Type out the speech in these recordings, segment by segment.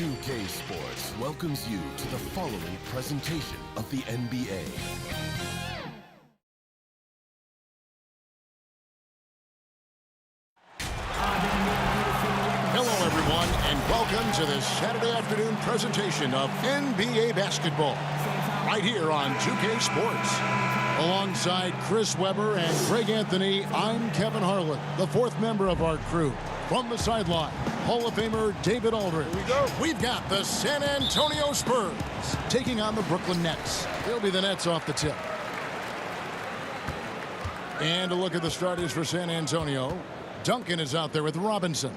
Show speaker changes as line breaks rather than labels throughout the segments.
2K Sports welcomes you to the following presentation of the NBA.
Hello, everyone, and welcome to this Saturday afternoon presentation of NBA basketball, right here on 2K Sports. Alongside Chris Webber and Greg Anthony, I'm Kevin Harlan, the fourth member of our crew. From the sideline, Hall of Famer David Aldridge. Here we go. We've got the San Antonio Spurs taking on the Brooklyn Nets. They'll be the Nets off the tip. And a look at the starters for San Antonio. Duncan is out there with Robinson.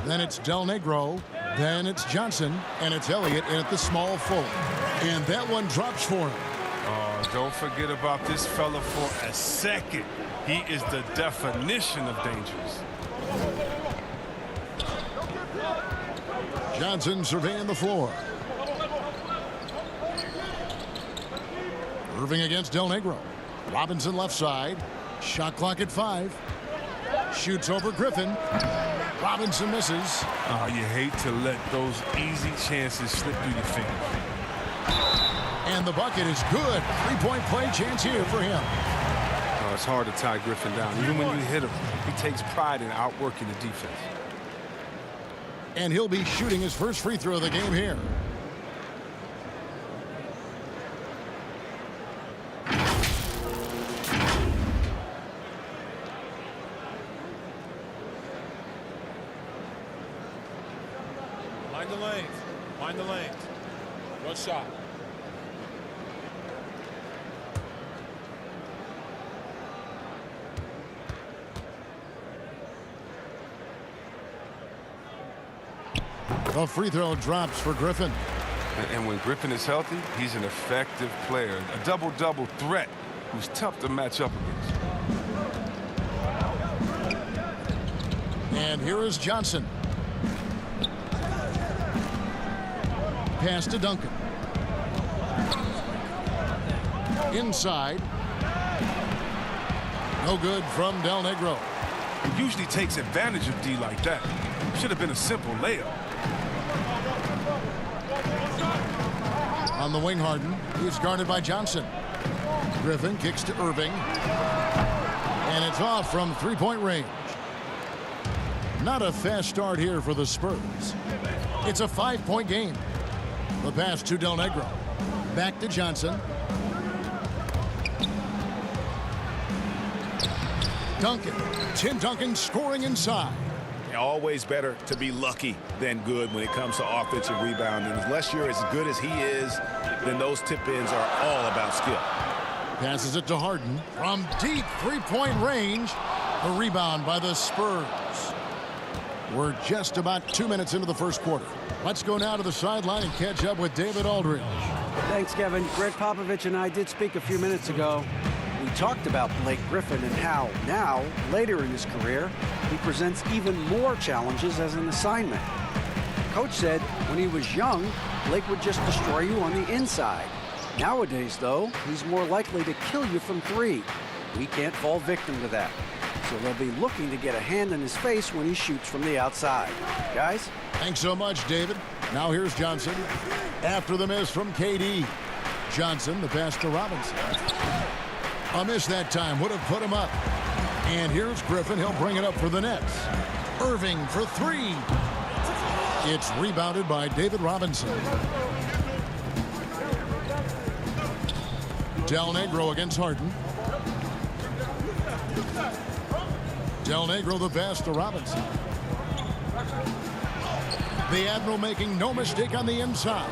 Then it's Del Negro. Then it's Johnson. And it's Elliott in at the small forward. And that one drops for him.
Don't forget about this fella for a second. He is the definition of dangerous.
Johnson surveying the floor. Irving against Del Negro. Robinson left side. Shot clock at 5. Shoots over Griffin. Robinson misses.
You hate to let those easy chances slip through your fingers.
And the bucket is good. Three-point play chance here for him.
It's hard to tie Griffin down. Even when you hit him, he takes pride in outworking the defense.
And he'll be shooting his first free throw of the game here.
Mind the lanes. Mind the lanes. One shot.
The free throw drops for Griffin.
And when Griffin is healthy, he's an effective player. A double-double threat who's tough to match up against.
And here is Johnson. Pass to Duncan. Inside. No good from Del Negro.
He usually takes advantage of D like that. Should have been a simple layup.
On the wing, Harden. He's guarded by Johnson. Griffin kicks to Irving. And it's off from three-point range. Not a fast start here for the Spurs. It's a 5-point game. The pass to Del Negro. Back to Johnson. Duncan. Tim Duncan scoring inside.
Always better to be lucky than good when it comes to offensive rebounding. Unless you're as good as he is, then those tip-ins are all about skill.
Passes it to Harden from deep three-point range. A rebound by the Spurs. We're just about 2 minutes into the first quarter. Let's go now to the sideline and catch up with David Aldridge.
Thanks, Kevin. Greg Popovich and I did speak a few minutes ago. We talked about Blake Griffin and how now, later in his career, he presents even more challenges as an assignment. Coach said when he was young, Blake would just destroy you on the inside. Nowadays, though, he's more likely to kill you from 3. We can't fall victim to that. So they'll be looking to get a hand in his face when he shoots from the outside. Guys?
Thanks so much, David. Now here's Johnson. After the miss from KD. Johnson, the pass to Robinson. A miss that time would have put him up. And here's Griffin. He'll bring it up for the Nets. Irving for 3. It's rebounded by David Robinson. Del Negro against Harden. Del Negro the pass to Robinson. The Admiral making no mistake on the inside.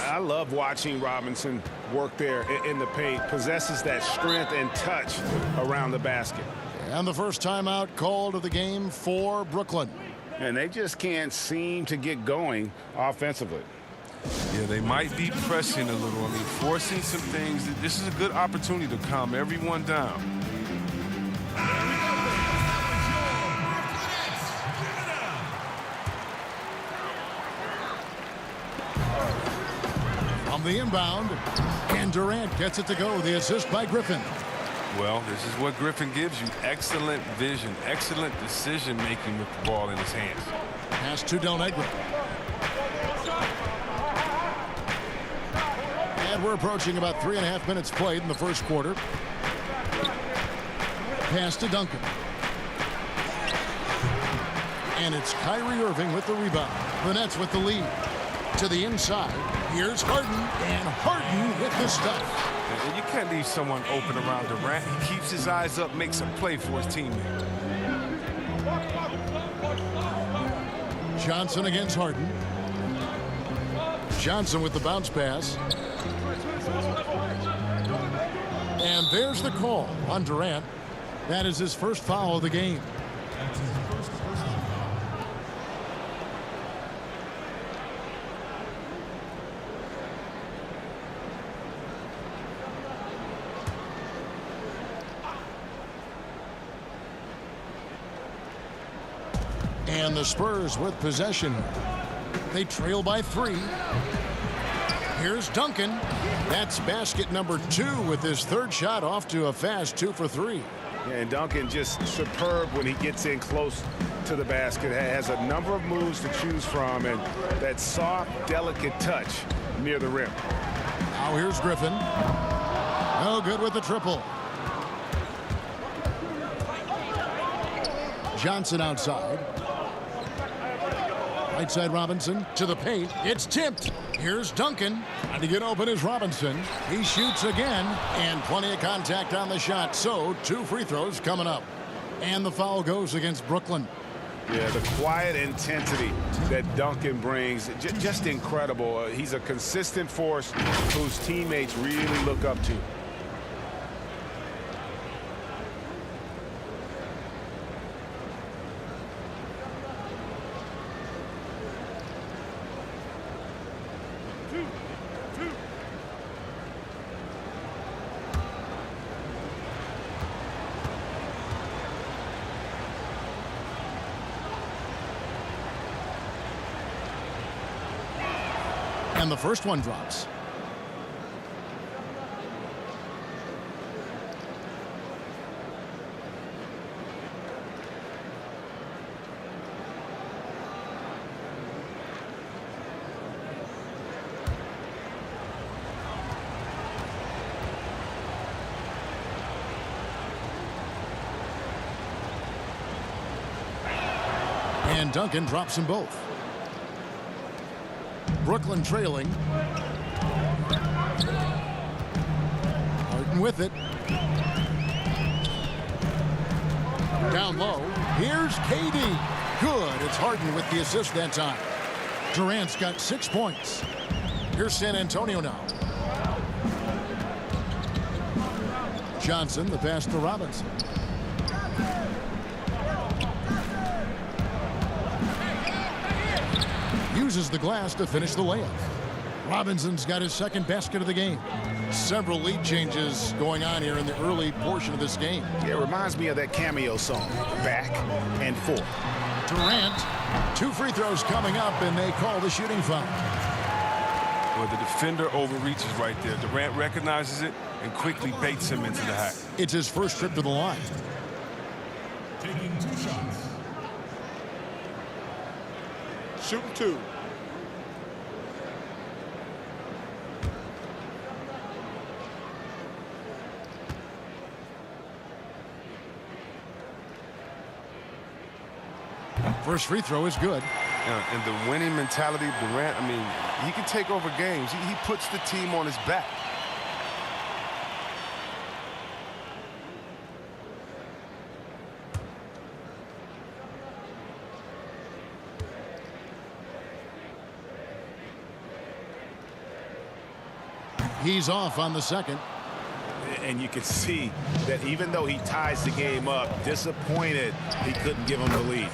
I love watching Robinson work there in the paint. Possesses that strength and touch around the basket.
And the first timeout called of the game for Brooklyn.
And they just can't seem to get going offensively.
Yeah, they might be pressing a little. I mean, forcing some things. This is a good opportunity to calm everyone down.
On the inbound, and Durant gets it to go. The assist by Griffin.
Well, this is what Griffin gives you. Excellent vision, excellent decision-making with the ball in his hands.
Pass to Del Negro. we're approaching about 3.5 minutes played in the first quarter. Pass to Duncan. And it's Kyrie Irving with the rebound. The Nets with the lead. To the inside. Here's Harden, and Harden with the stuff.
And you can't leave someone open around Durant. He keeps his eyes up, makes a play for his teammate.
Johnson against Harden. Johnson with the bounce pass. And there's the call on Durant. That is his first foul of the game. And the Spurs with possession. They trail by 3. Here's Duncan. That's basket number 2 with his third shot off to a fast 2 for 3.
Yeah, and Duncan just superb when he gets in close to the basket. Has a number of moves to choose from, and that soft, delicate touch near the rim.
Now here's Griffin. No good with the triple. Johnson outside. Right side Robinson to the paint. It's tipped. Here's Duncan. Trying to get open is Robinson. He shoots again, and plenty of contact on the shot. So 2 free throws coming up. And the foul goes against Brooklyn.
Yeah, the quiet intensity that Duncan brings, just incredible. He's a consistent force whose teammates really look up to.
And the first one drops. And Duncan drops them both. Brooklyn trailing. Harden with it. Down low. Here's KD. Good. It's Harden with the assist that time. Durant's got 6 points. Here's San Antonio now. Johnson, the pass to Robinson. Uses the glass to finish the layup. Robinson's got his second basket of the game. Several lead changes going on here in the early portion of this game.
Yeah, it reminds me of that cameo song, Back and Forth.
Durant, 2 free throws coming up, and they call the shooting foul.
Well, the defender overreaches right there. Durant recognizes it and quickly baits him into the hack.
It's his first trip to the line.
Taking 2 shots. Shooting 2.
First free throw is good.
And the winning mentality of Durant, I mean, he can take over games. He puts the team on his back.
He's off on the second.
And you can see that even though he ties the game up, disappointed he couldn't give him the lead.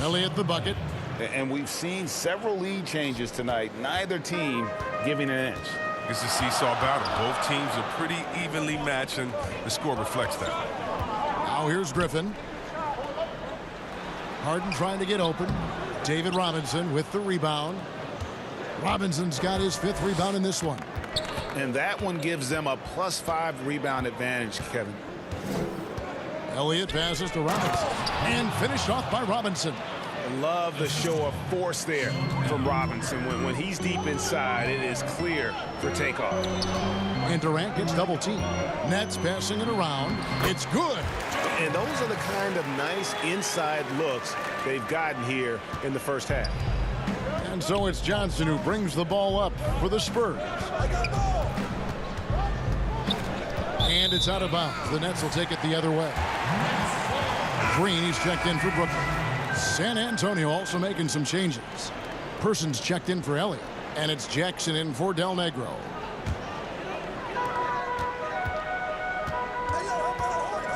Elliott the bucket.
And we've seen several lead changes tonight. Neither team giving an inch.
It's a seesaw battle. Both teams are pretty evenly matched, and the score reflects that.
Now here's Griffin. Harden trying to get open. David Robinson with the rebound. Robinson's got his 5th rebound in this one.
And that one gives them a +5 rebound advantage, Kevin.
Elliott passes to Robinson. And finished off by Robinson.
Love the show of force there from Robinson. When he's deep inside, it is clear for takeoff.
And Durant gets double teamed. Nets passing it around. It's good.
And those are the kind of nice inside looks they've gotten here in the first half.
And so it's Johnson who brings the ball up for the Spurs. And it's out of bounds. The Nets will take it the other way. Green, he's checked in for Brooklyn. San Antonio also making some changes. Persons checked in for Elliott. And it's Jackson in for Del Negro.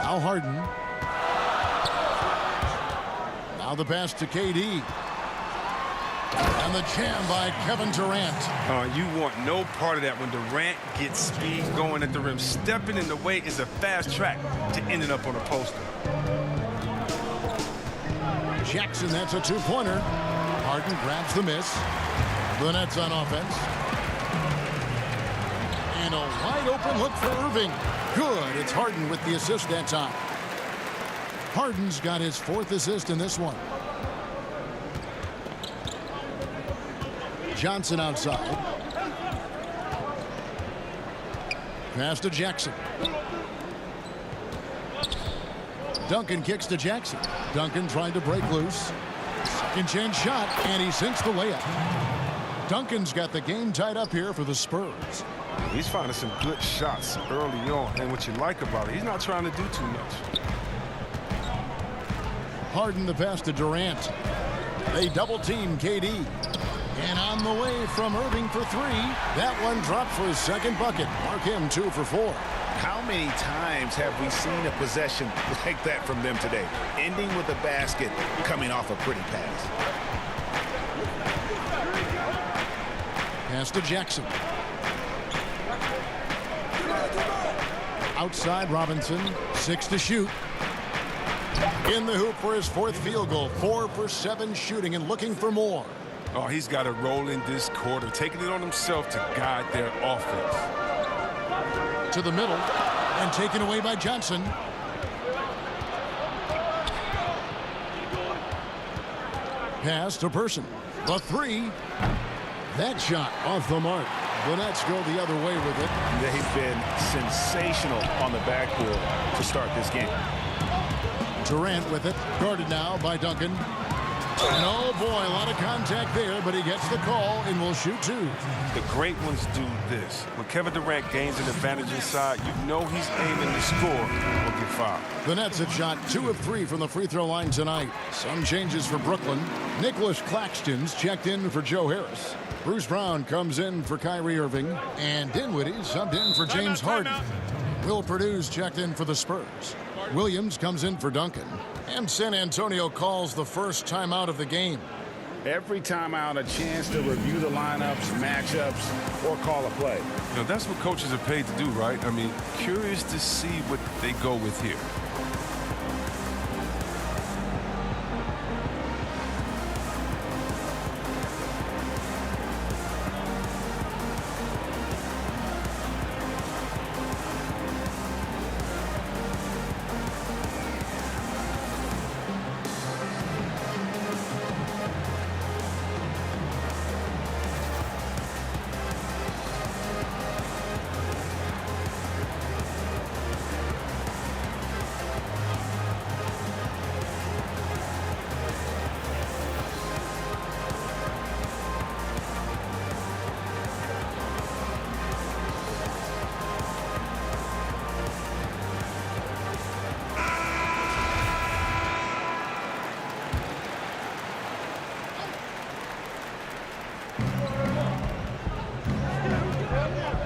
Now Harden. Now the pass to KD. And the jam by Kevin Durant.
You want no part of that when Durant gets speed going at the rim. Stepping in the way is a fast track to ending up on a poster.
Jackson, that's a two-pointer. Harden grabs the miss. The Nets on offense. And a wide open look for Irving. Good. It's Harden with the assist that time. Harden's got his 4th assist in this one. Johnson outside. Pass to Jackson. Duncan kicks to Jackson. Duncan trying to break loose. Second chance shot, and he sinks the layup. Duncan's got the game tied up here for the Spurs.
He's finding some good shots early on, and what you like about it, he's not trying to do too much.
Harden the pass to Durant. They double team KD. And on the way from Irving for 3. That one dropped for his 2nd bucket. Mark him 2 for 4.
How many times have we seen a possession like that from them today? Ending with a basket, coming off a pretty pass.
Pass to Jackson. Outside Robinson. 6 to shoot. In the hoop for his 4th field goal. 4 for 7 shooting and looking for more.
Oh, he's got to roll in this quarter, taking it on himself to guide their offense.
To the middle and taken away by Johnson. Pass to Person. The 3. That shot off the mark. The Nets go the other way with it.
They've been sensational on the backboard to start this game.
Durant with it. Guarded now by Duncan. And oh boy, a lot of contact there, but he gets the call and will shoot 2.
The great ones do this. When Kevin Durant gains an advantage inside, you know he's aiming to score or get fouled.
The Nets have shot 2 of 3 from the free throw line tonight. Some changes for Brooklyn. Nicholas Claxton's checked in for Joe Harris. Bruce Brown comes in for Kyrie Irving. And Dinwiddie subbed in for James Harden. Will Purdue's checked in for the Spurs. Williams comes in for Duncan. And San Antonio calls the first timeout of the game.
Every timeout, a chance to review the lineups, matchups, or call a play.
You know, that's what coaches are paid to do, right? I mean, curious to see what they go with here.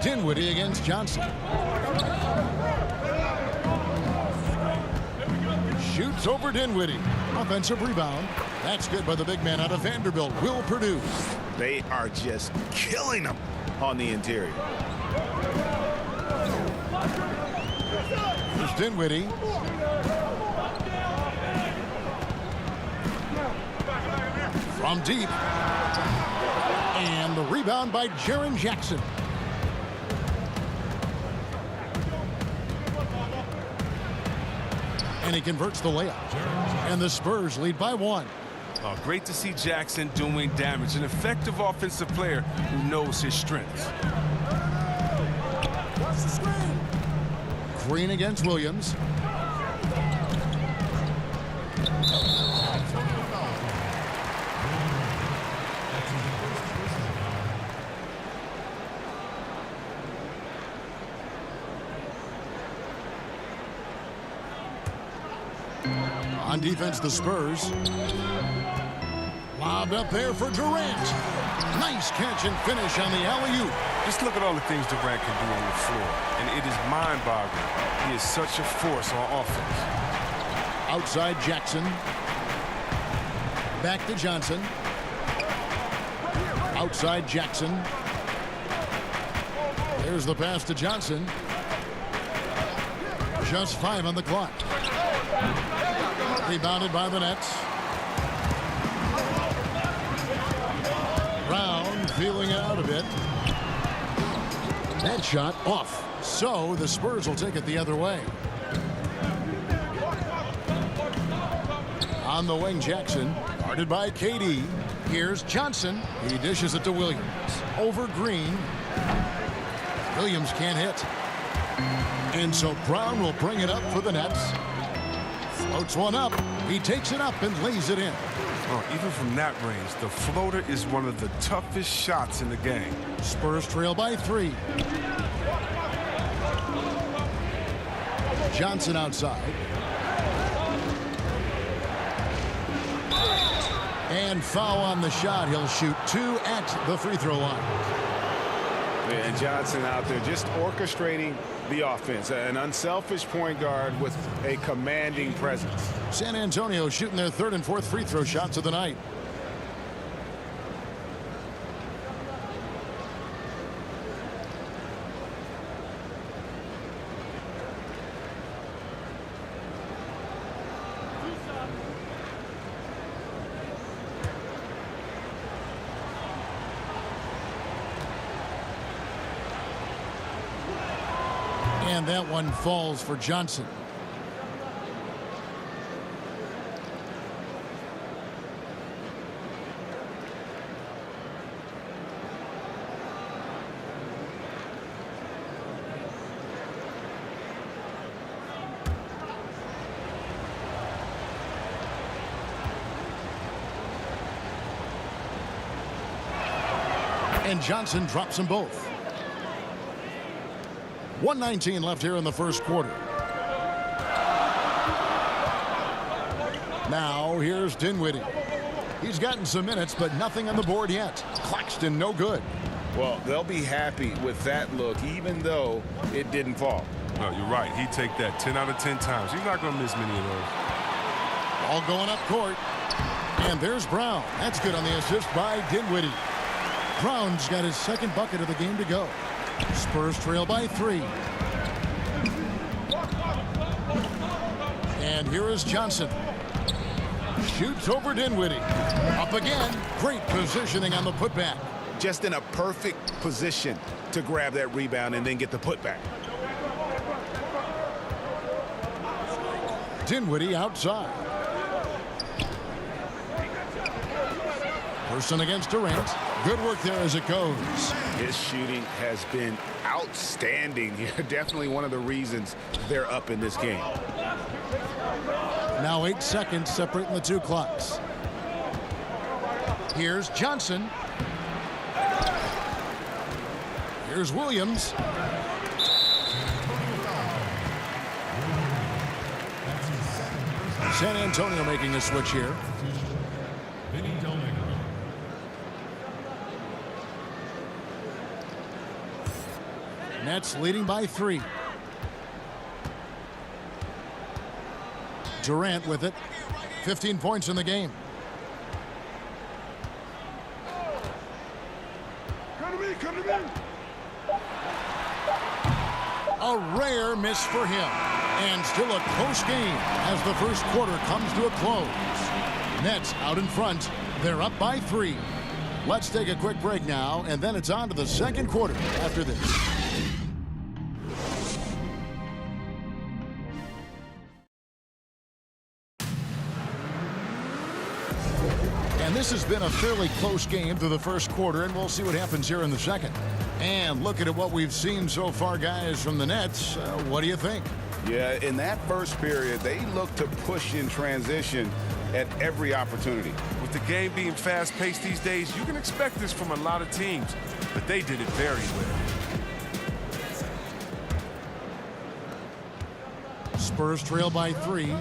Dinwiddie against Johnson. Shoots over Dinwiddie. Offensive rebound. That's good by the big man out of Vanderbilt, Will Purdue.
They are just killing them on the interior.
Here's Dinwiddie. From deep. And the rebound by Jaren Jackson. And he converts the layup. And the Spurs lead by 1.
Oh, great to see Jackson doing damage. An effective offensive player who knows his strengths.
Green against Williams. On defense, the Spurs. Lobbed up there for Durant. Nice catch and finish on the alley-oop.
Just look at all the things Durant can do on the floor, and it is mind-boggling. He is such a force on offense.
Outside Jackson. Back to Johnson. Outside Jackson. There's the pass to Johnson. Just 5 on the clock. Rebounded by the Nets. Brown feeling it out a bit. That shot off. So the Spurs will take it the other way. On the wing, Jackson. Guarded by KD. Here's Johnson. He dishes it to Williams. Over Green. Williams can't hit. And so Brown will bring it up for the Nets. Floats one up. He takes it up and lays it in.
Oh, even from that range, the floater is one of the toughest shots in the game.
Spurs trail by 3. Johnson outside. And foul on the shot. He'll shoot 2 at the free throw line.
And Johnson out there just orchestrating the offense. An unselfish point guard with a commanding presence.
San Antonio shooting their 3rd and 4th free throw shots of the night. And that one falls for Johnson. And Johnson drops them both. 1:19 left here in the first quarter. Now here's Dinwiddie. He's gotten some minutes, but nothing on the board yet. Claxton no good.
Well, they'll be happy with that look, even though it didn't fall.
No, you're right. He'd take that 10 out of 10 times. He's not going to miss many of those.
All going up court. And there's Brown. That's good on the assist by Dinwiddie. Brown's got his 2nd bucket of the game to go. Spurs trail by 3. And here is Johnson. Shoots over Dinwiddie. Up again. Great positioning on the putback.
Just in a perfect position to grab that rebound and then get the putback.
Dinwiddie outside. Person against Durant. Good work there as it goes.
His shooting has been outstanding here. Definitely one of the reasons they're up in this game.
Now 8 seconds separating the 2 clocks. Here's Johnson. Here's Williams. San Antonio making a switch here. Nets leading by 3. Durant with it. 15 points in the game.
Come to me.
A rare miss for him. And still a close game as the first quarter comes to a close. Nets out in front. They're up by 3. Let's take a quick break now, and then it's on to the 2nd quarter after this. this has been a fairly close game through the first quarter, and we'll see what happens here in the second. And looking at what we've seen so far, guys, from the Nets, what do you think?
Yeah, in that first period, they looked to push in transition at every opportunity.
With the game being fast-paced these days, you can expect this from a lot of teams, but they did it very well.
Spurs trail by 3.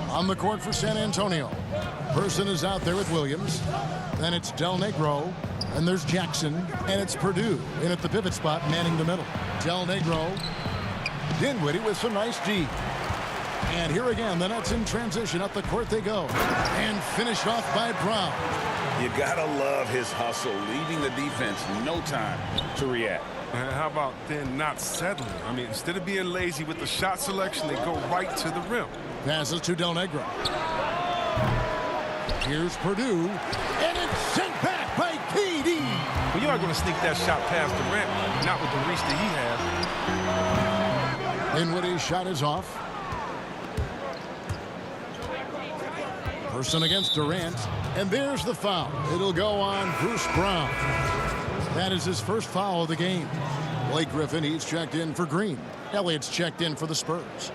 On the court for San Antonio. Person is out there with Williams. Then it's Del Negro. And there's Jackson. And it's Purdue in at the pivot spot, manning the middle. Del Negro. Dinwiddie with some nice D. And here again, the Nets in transition. Up the court they go. And finished off by Brown.
You gotta love his hustle, leaving the defense no time to react.
How about then not settling? I mean, instead of being lazy with the shot selection, they go right to the rim.
Passes to Del Negro. Here's Purdue. And it's sent back by KD.
Well, you're not going to sneak that shot past Durant, not with the reach that he has.
Dinwiddie's shot is off. Person against Durant. And there's the foul. It'll go on Bruce Brown. That is his first foul of the game. Blake Griffin, he's checked in for Green. Elliott's checked in for the Spurs.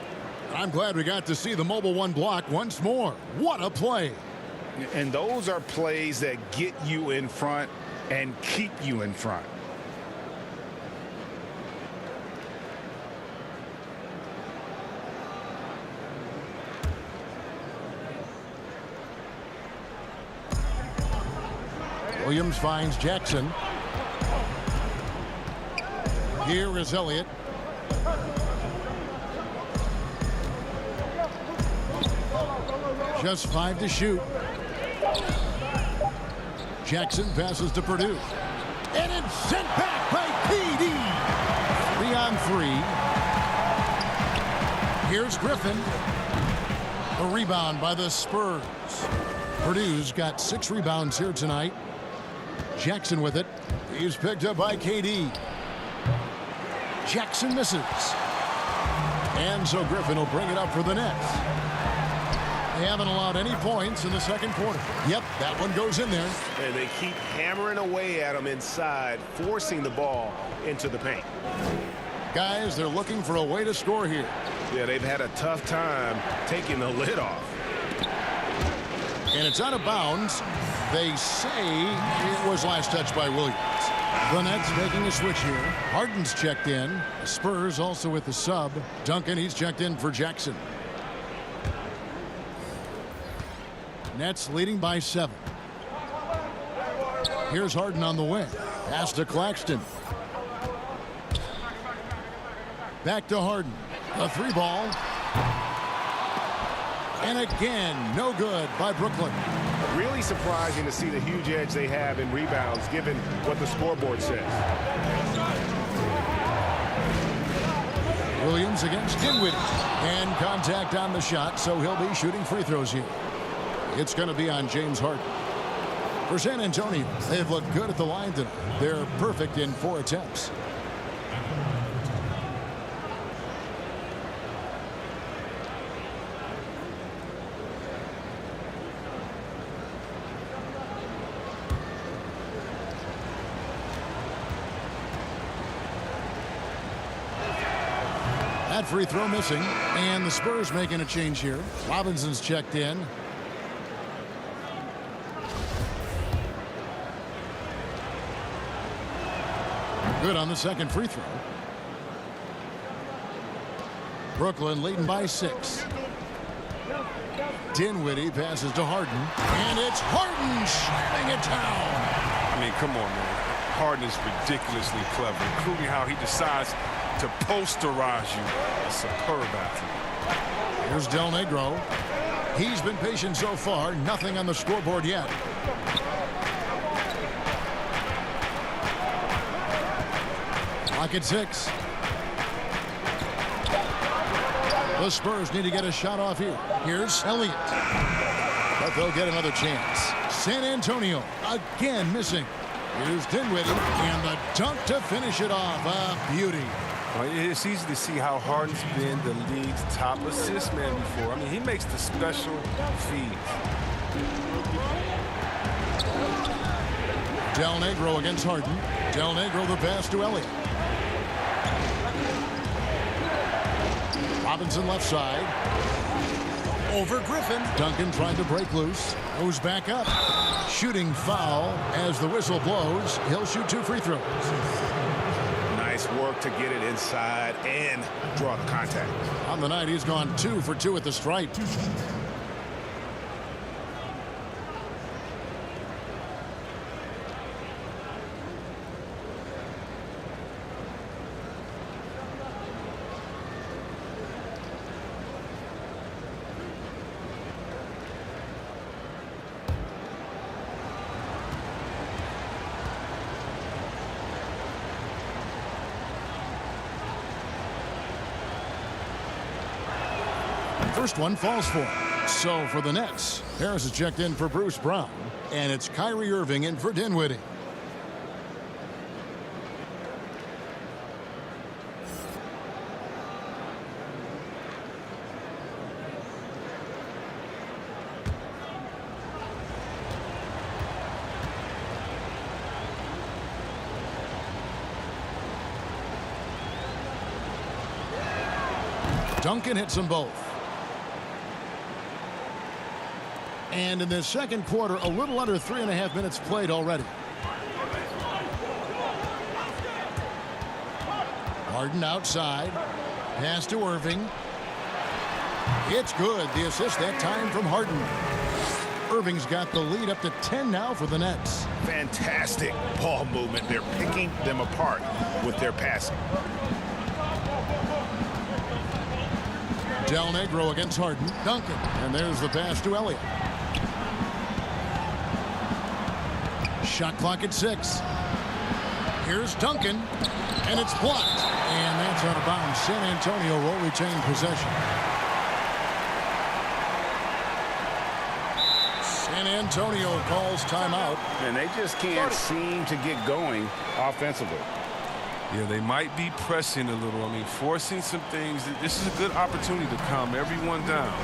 I'm glad we got to see the mobile one block once more. What a play.
And those are plays that get you in front and keep you in front.
Williams finds Jackson. Here is Elliott. Just 5 to shoot. Jackson passes to Purdue. And it's sent back by KD. 3-on-3. Here's Griffin. A rebound by the Spurs. Purdue's got 6 rebounds here tonight. Jackson with it. He's picked up by KD. Jackson misses. And so Griffin will bring it up for the Nets. They haven't allowed any points in the second quarter. Yep, that one goes in there.
And they keep hammering away at them inside, forcing the ball into the paint.
Guys, they're looking for a way to score here.
Yeah, they've had a tough time taking the lid off.
And it's out of bounds. They say it was last touched by Williams. The Nets making a switch here. Harden's checked in. Spurs also with the sub. Duncan, he's checked in for Jackson. Nets leading by 7. Here's Harden on the wing. Pass to Claxton. Back to Harden. A 3 ball. And again, no good by Brooklyn.
Really surprising to see the huge edge they have in rebounds, given what the scoreboard says.
Williams against Dinwiddie. And contact on the shot, so he'll be shooting free throws here. It's going to be on James Harden. For San Antonio, they've looked good at the line tonight. They're perfect in 4 attempts. That free throw missing, and the Spurs making a change here. Robinson's checked in. Good on the second free throw. Brooklyn leading by 6. Dinwiddie passes to Harden, and it's Harden slamming it down.
I mean, come on, man. Harden is ridiculously clever, including how he decides to posterize you. A superb athlete.
Here's Del Negro. He's been patient so far. Nothing on the scoreboard yet. Clock at 6. The Spurs need to get a shot off here. Here's Elliott. But they'll get another chance. San Antonio again missing. Here's Dinwiddie, and the dunk to finish it off. A beauty.
Well, it's easy to see how Harden's been the league's top assist man before. I mean, he makes the special feeds.
Del Negro against Harden. Del Negro the pass to Elliott. Robinson left side. Over Griffin. Duncan trying to break loose. Goes back up. Shooting foul as the whistle blows. He'll shoot 2 free throws.
Nice work to get it inside and draw the contact.
On the night, he's gone 2 for 2 at the stripe. First one falls for him. So for the Nets, Harris is checked in for Bruce Brown, and it's Kyrie Irving in for Dinwiddie. Duncan hits them both. And in the second quarter, a little under 3.5 minutes played already. Harden outside. Pass to Irving. It's good. The assist that time from Harden. Irving's got the lead up to 10 now for the Nets.
Fantastic ball movement. They're picking them apart with their passing.
Del Negro against Harden. Duncan. And there's the pass to Elliott. Shot clock at 6. Here's Duncan, and it's blocked. And that's out of bounds. San Antonio will retain possession. San Antonio calls timeout.
And they just can't seem to get going offensively.
Yeah, they might be pressing a little. I mean, forcing some things. This is a good opportunity to calm everyone down.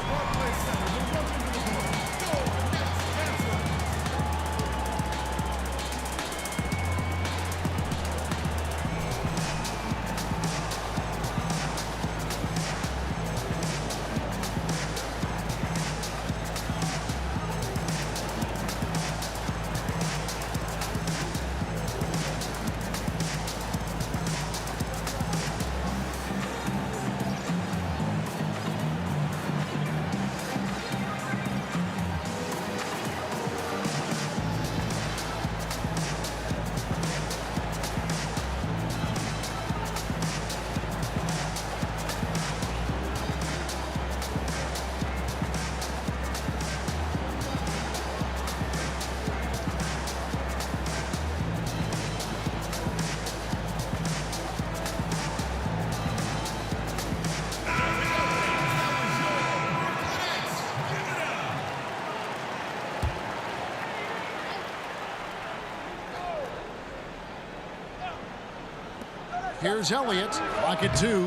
Here's Elliott. Clock at 2.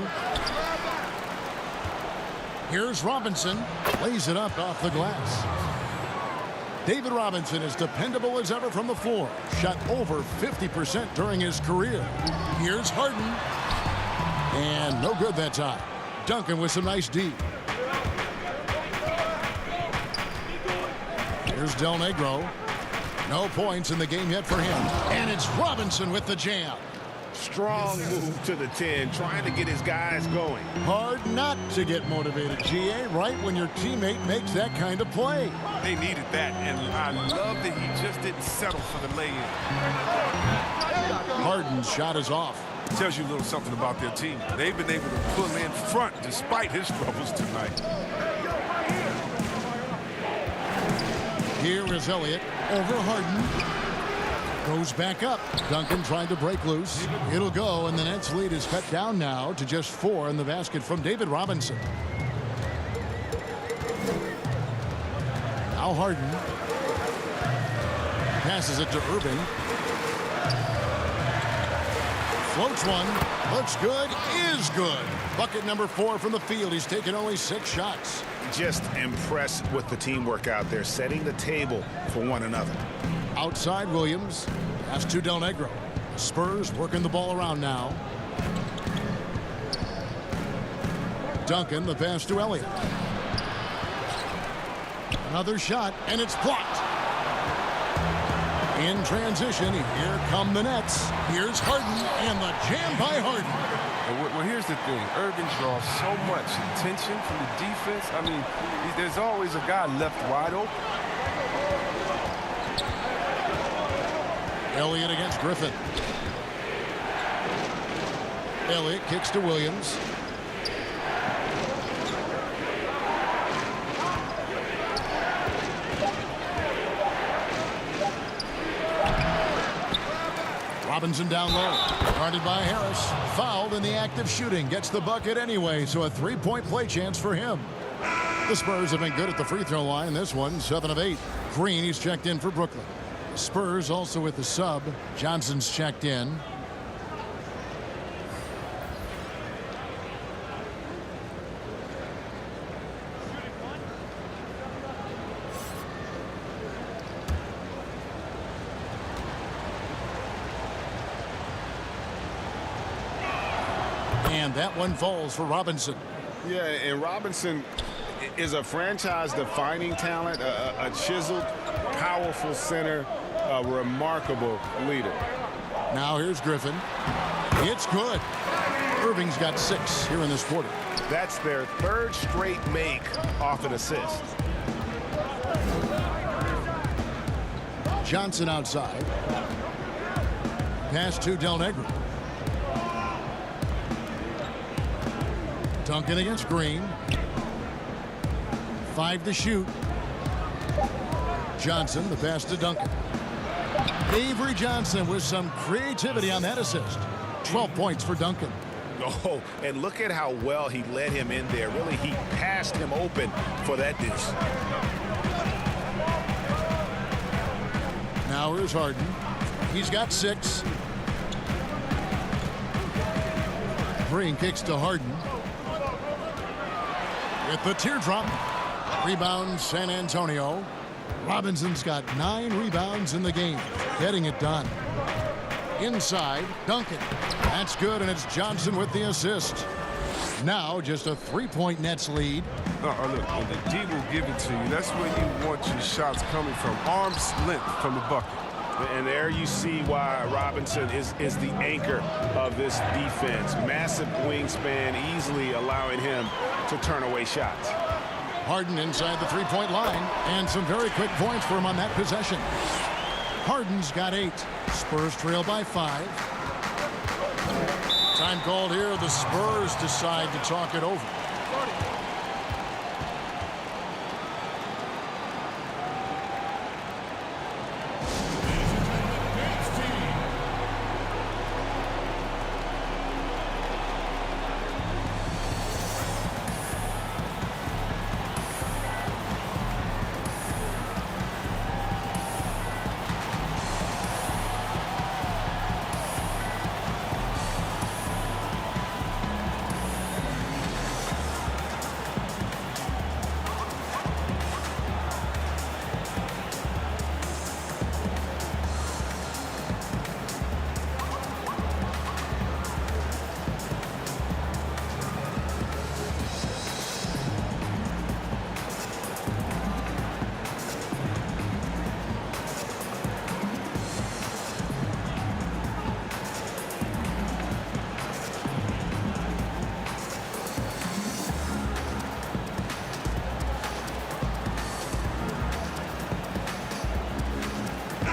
Here's Robinson. Lays it up off the glass. David Robinson is dependable as ever from the floor. Shot over 50% during his career. Here's Harden. And no good that time. Duncan with some nice D. Here's Del Negro. No points in the game yet for him. And it's Robinson with the jam.
Strong move to the 10, trying to get his guys going.
Hard not to get motivated, GA, right when your teammate makes that kind of play.
They needed that, and I love that he just didn't settle for the lay-in.
Harden's shot is off.
Tells you a little something about their team. They've been able to pull in front despite his struggles tonight.
Here is Elliott over Harden. Goes back up. Duncan trying to break loose. It'll go, and the Nets lead is cut down now to just 4 in the basket from David Robinson. Now Harden. Passes it to Irving. Floats one. Looks good. Is good. Bucket number 4 from the field. He's taken only 6 shots.
Just impressed with the teamwork out there, setting the table for one another.
Outside Williams. Pass to Del Negro. Spurs working the ball around now. Duncan, the pass to Elliott. Another shot, and it's blocked. In transition, here come the Nets. Here's Harden, and the jam by Harden.
Well, here's the thing. Irving draws so much attention from the defense. I mean, there's always a guy left wide open.
Elliott against Griffin. Elliott kicks to Williams. Robinson down low. Guarded by Harris. Fouled in the act of shooting. Gets the bucket anyway, so a three-point play chance for him. The Spurs have been good at the free throw line. This one, 7 of 8. Green, he's checked in for Brooklyn. Spurs also with the sub. Johnson's checked in. And that one falls for Robinson.
Yeah, and Robinson is a franchise-defining talent, a chiseled, powerful center, a remarkable leader.
Now here's Griffin. It's good. Irving's got 6 here in this quarter.
That's their 3rd straight make off an assist.
Johnson outside. Pass to Del Negro. Duncan against Green. 5 to shoot. Johnson, the pass to Duncan. Avery Johnson with some creativity on that assist. 12 points for Duncan.
Oh, and look at how well he led him in there. Really, he passed him open for that dish.
Now here's Harden. He's got 6. Green kicks to Harden. With the teardrop. Rebound San Antonio. Robinson's got 9 rebounds in the game. Getting it done. Inside, Duncan. That's good, and it's Johnson with the assist. Now just a 3-point Nets lead.
Look, when the D will give it to you, that's where you want your shots coming from. Arm's length from the bucket.
And there you see why Robinson is the anchor of this defense. Massive wingspan, easily allowing him to turn away shots.
Harden inside the 3-point line, and some very quick points for him on that possession. Harden's got 8. Spurs trail by 5. Time called here. The Spurs decide to talk it over.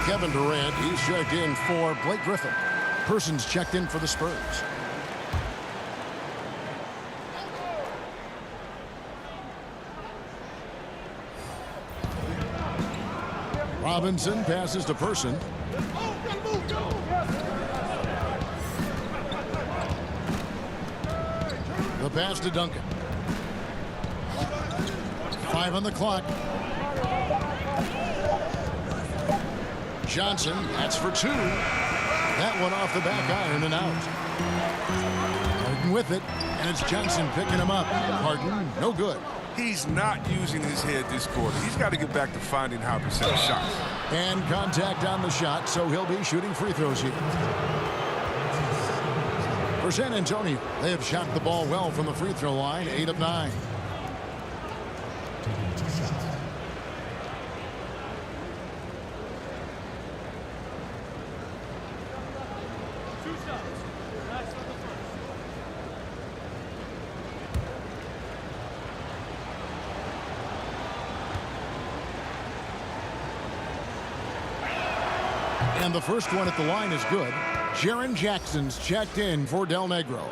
Kevin Durant, he's checked in for Blake Griffin. Person's checked in for the Spurs. Robinson passes to Person. The pass to Duncan. 5 on the clock. Johnson, that's for 2. That one off the back iron and out. Harden with it, and it's Johnson picking him up. Harden, no good.
He's not using his head this quarter. He's got to get back to finding how to set shots.
And contact on the shot, so he'll be shooting free throws here. For San Antonio, they have shot the ball well from the free throw line, 8 of 9. And the first one at the line is good. Jaren Jackson's checked in for Del Negro.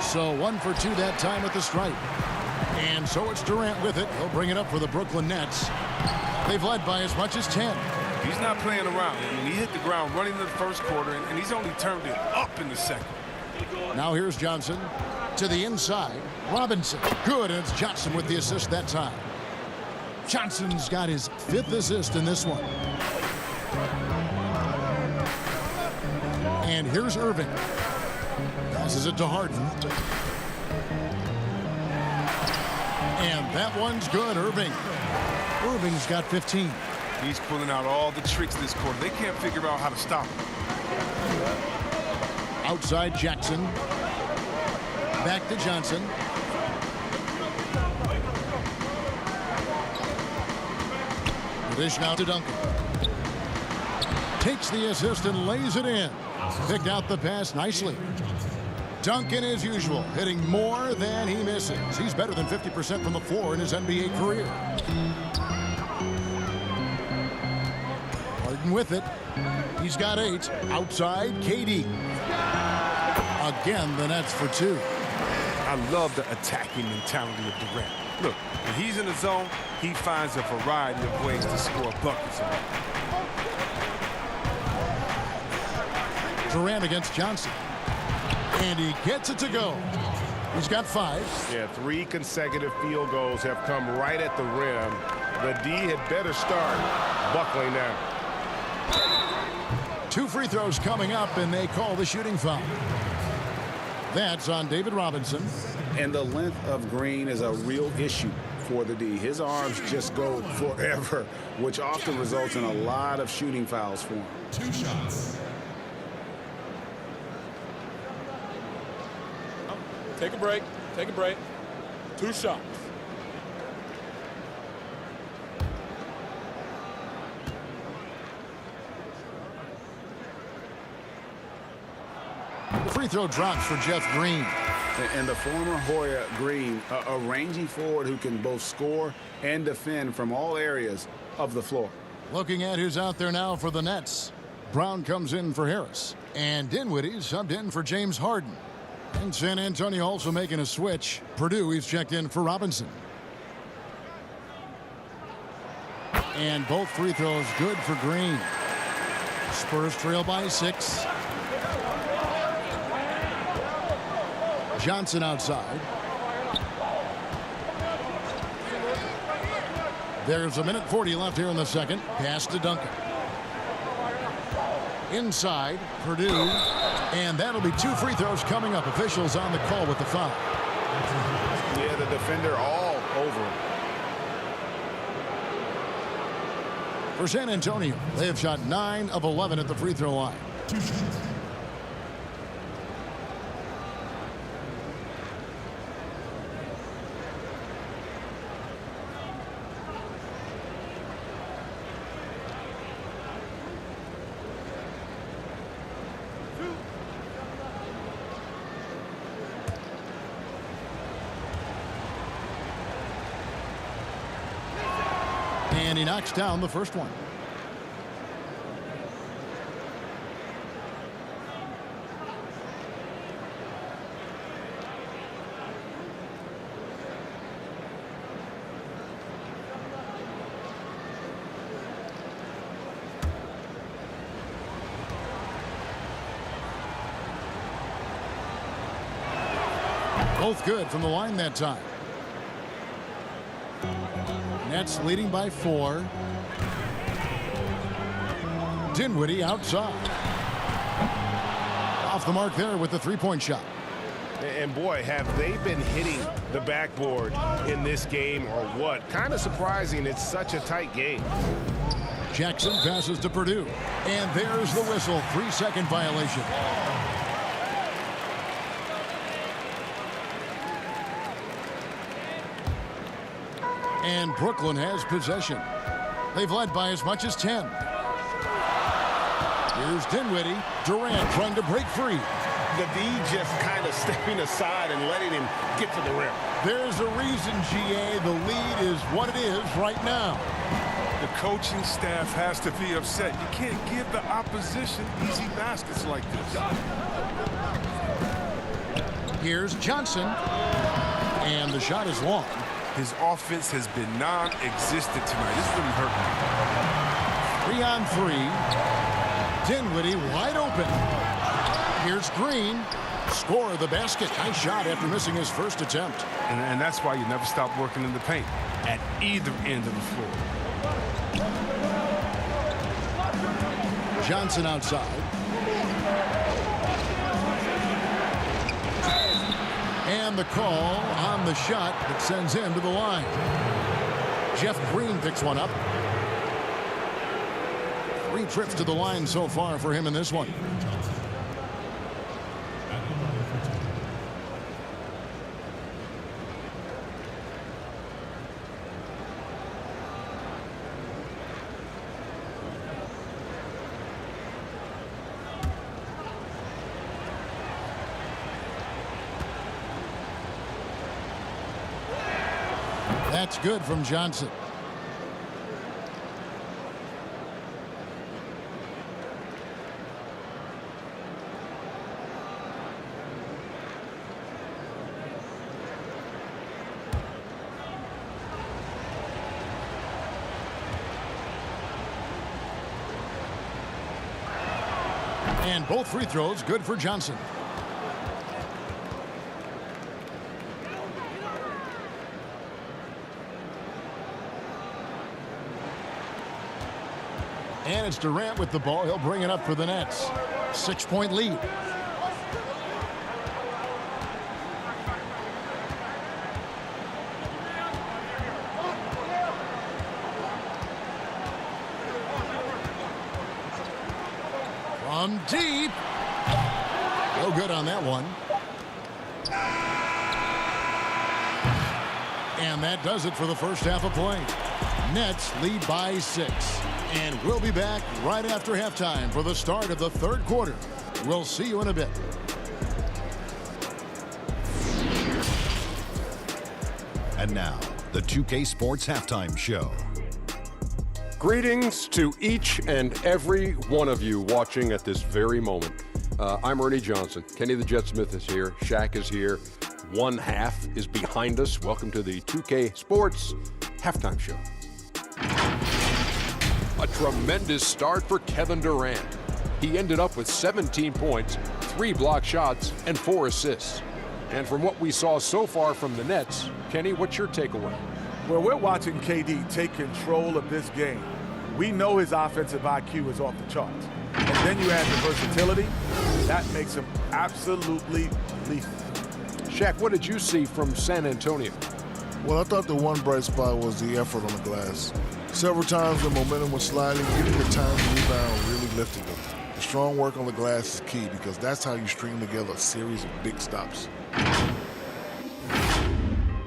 So 1 for 2 that time at the stripe. And so it's Durant with it. He'll bring it up for the Brooklyn Nets. They've led by as much as 10.
He's not playing around. I mean, he hit the ground running in the first quarter, and he's only turned it up in the second.
Now here's Johnson to the inside. Robinson. Good, and it's Johnson with the assist that time. Johnson's got his 5th assist in this one. And here's Irving. Passes it to Harden. And that one's good, Irving. Irving's got 15.
He's pulling out all the tricks this quarter. They can't figure out how to stop him.
Outside Jackson. Back to Johnson. The dish now to Duncan. Takes the assist and lays it in. Picked out the pass nicely. Duncan, as usual, hitting more than he misses. He's better than 50% from the floor in his NBA career. Harden with it. He's got 8. Outside, KD. Again, the Nets for 2.
I love the attacking mentality of Durant. Look, when he's in the zone, he finds a variety of ways to score buckets.
Durant against Johnson. And he gets it to go. He's got 5.
Yeah, 3 consecutive field goals have come right at the rim. The D had better start buckling down.
2 free throws coming up, and they call the shooting foul. That's on David Robinson.
And the length of Green is a real issue for the D. His arms just go forever, which often results in a lot of shooting fouls for him.
2 shots.
Take a break. Take a break. 2 shots.
The free throw drops for Jeff Green.
And the former Hoya Green, a rangy forward who can both score and defend from all areas of the floor.
Looking at who's out there now for the Nets. Brown comes in for Harris. And Dinwiddie subbed in for James Harden. And San Antonio also making a switch. Purdue, he's checked in for Robinson. And both free throws good for Green. Spurs trail by 6. Johnson outside. There's 1:40 left here in the second. Pass to Duncan. Inside, Purdue. And that'll be 2 free throws coming up. Officials on the call with the foul.
Yeah, the defender all over him.
For San Antonio, they have shot 9 of 11 at the free throw line.
2 shots.
And he knocks down the first one. Both good from the line that time. Nets leading by 4. Dinwiddie outside. Off the mark there with the three-point shot.
And boy, have they been hitting the backboard in this game or what? Kind of surprising. It's such a tight game.
Jackson passes to Purdue. And there's the whistle. 3-second violation. And Brooklyn has possession. They've led by as much as 10. Here's Dinwiddie. Durant trying to break free.
The D just kind of stepping aside and letting him get to the rim.
There's a reason, GA. The lead is what it is right now.
The coaching staff has to be upset. You can't give the opposition easy baskets like this.
Here's Johnson. And the shot is long.
His offense has been non-existent tonight. This is really hurting me.
3 on 3. Dinwiddie wide open. Here's Green. Score of the basket. Nice shot after missing his first attempt.
And that's why you never stop working in the paint at either end of the floor.
Johnson outside. And the call on the shot that sends him to the line. Jeff Green picks one up. 3 trips to the line so far for him in this one. That's good from Johnson. And both free throws good for Johnson. And it's Durant with the ball. He'll bring it up for the Nets. 6-point lead. From deep. No good on that one. And that does it for the first half of play. Nets lead by 6. And we'll be back right after halftime for the start of the third quarter. We'll see you in a bit.
And now, the 2K Sports Halftime Show.
Greetings to each and every one of you watching at this very moment. I'm Ernie Johnson. Kenny the Jet Smith is here. Shaq is here. One half is behind us. Welcome to the 2K Sports Halftime Show. A tremendous start for Kevin Durant. He ended up with 17 points, 3 blocked shots, and 4 assists. And from what we saw so far from the Nets, Kenny, what's your takeaway?
Well, we're watching KD take control of this game. We know his offensive IQ is off the charts. And then you add the versatility. That makes him absolutely lethal.
Shaq, what did you see from San Antonio?
Well, I thought the one bright spot was the effort on the glass. Several times the momentum was sliding, getting the time to rebound really lifted them. The strong work on the glass is key because that's how you string together a series of big stops.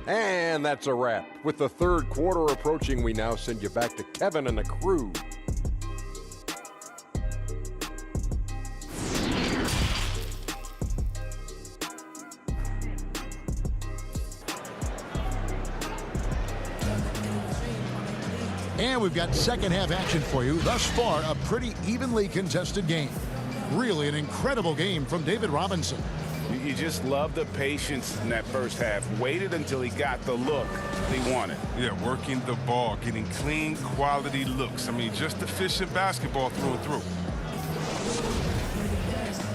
And that's a wrap. With the third quarter approaching, we now send you back to Kevin and the crew.
And we've got second half action for you. Thus far, a pretty evenly contested game. Really an incredible game from David Robinson.
You just love the patience in that first half. Waited until he got the look he wanted.
Yeah, working the ball, getting clean, quality looks. I mean, just efficient basketball through and through.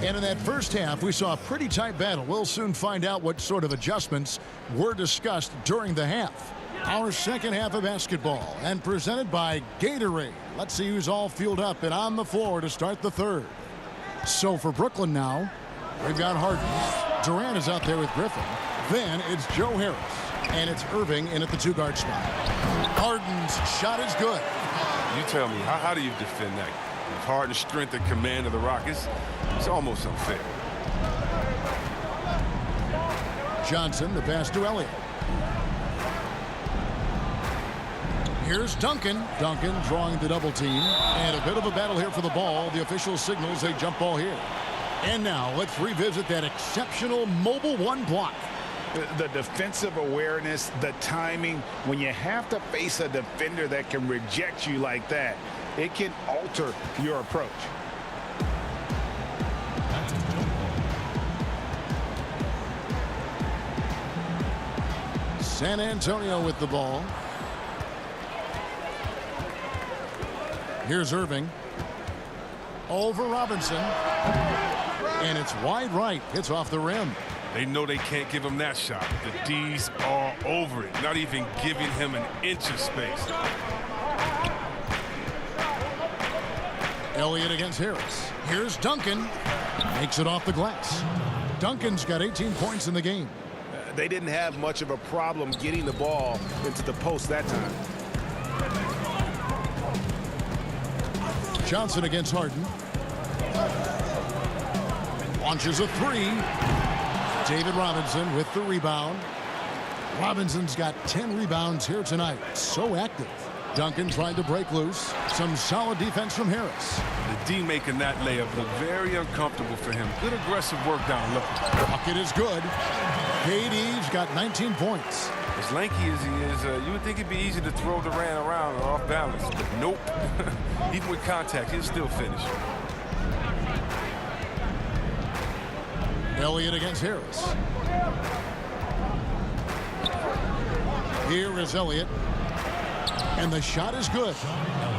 And in that first half, we saw a pretty tight battle. We'll soon find out what sort of adjustments were discussed during the half. Our second half of basketball, and presented by Gatorade. Let's see who's all fueled up and on the floor to start the third. So for Brooklyn now, we've got Harden. Durant is out there with Griffin. Then it's Joe Harris. And it's Irving in at the two-guard spot. Harden's shot is good.
You tell me, how do you defend that? With Harden's strength and command of the Rockets, it's almost unfair.
Johnson, the pass to Elliott. Here's Duncan. Duncan drawing the double team. And a bit of a battle here for the ball. The official signals a jump ball here. And now let's revisit that exceptional mobile one block.
The defensive awareness, the timing, when you have to face a defender that can reject you like that, it can alter your approach.
San Antonio with the ball. Here's Irving. Over Robinson. And it's wide right. Hits off the rim.
They know they can't give him that shot. The D's are over it, not even giving him an inch of space.
Elliott against Harris. Here's Duncan. Makes it off the glass. Duncan's got 18 points in the game.
They didn't have much of a problem getting the ball into the post that time.
Johnson against Harden. Launches a three. David Robinson with the rebound. Robinson's got 10 rebounds here tonight. So active. Duncan tried to break loose. Some solid defense from Harris.
The D making that layup look very uncomfortable for him. Good aggressive work down low.
Bucket is good. KD's got 19 points.
As lanky as he is, you would think it'd be easy to throw Durant around off balance, but nope. Even with contact, he'll still finish.
Elliott against Harris. Here is Elliott. And the shot is good.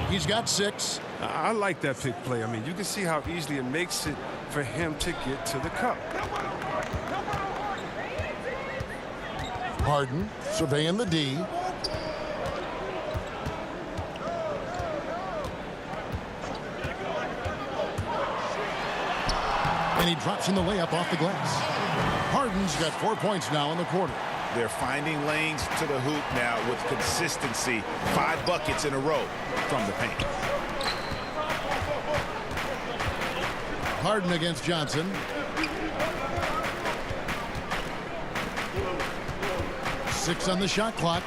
He's got 6.
I like that pick play. I mean, you can see how easily it makes it for him to get to the cup.
Harden surveying the D. And he drops in the layup off the glass. Harden's got 4 points now in the quarter.
They're finding lanes to the hoop now with consistency. 5 buckets in a row from the paint.
Harden against Johnson. Six on the shot clock.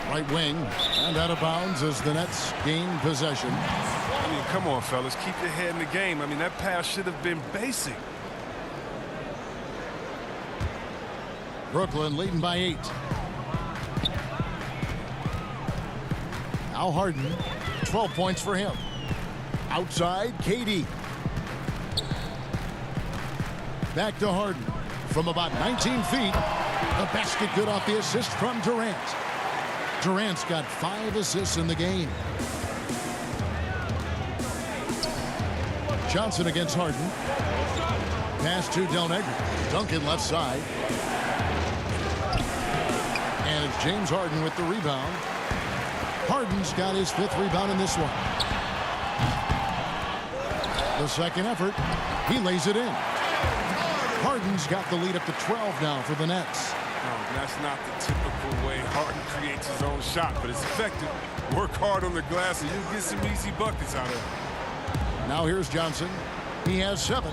Right wing and out of bounds as the Nets gain possession.
I mean, come on, fellas. Keep your head in the game. I mean, that pass should have been basic.
Brooklyn leading by 8. Now Harden. 12 points for him. Outside, KD. Back to Harden. From about 19 feet. The basket good off the assist from Durant. Durant's got 5 assists in the game. Johnson against Harden. Pass to Del Negro. Duncan left side. And it's James Harden with the rebound. Harden's got his 5th rebound in this one. The second effort. He lays it in. Harden's got the lead up to 12 now for the Nets.
That's not the typical way Harden creates his own shot, but it's effective. Work hard on the glass and you'll get some easy buckets out of it.
Now here's Johnson. He has 7.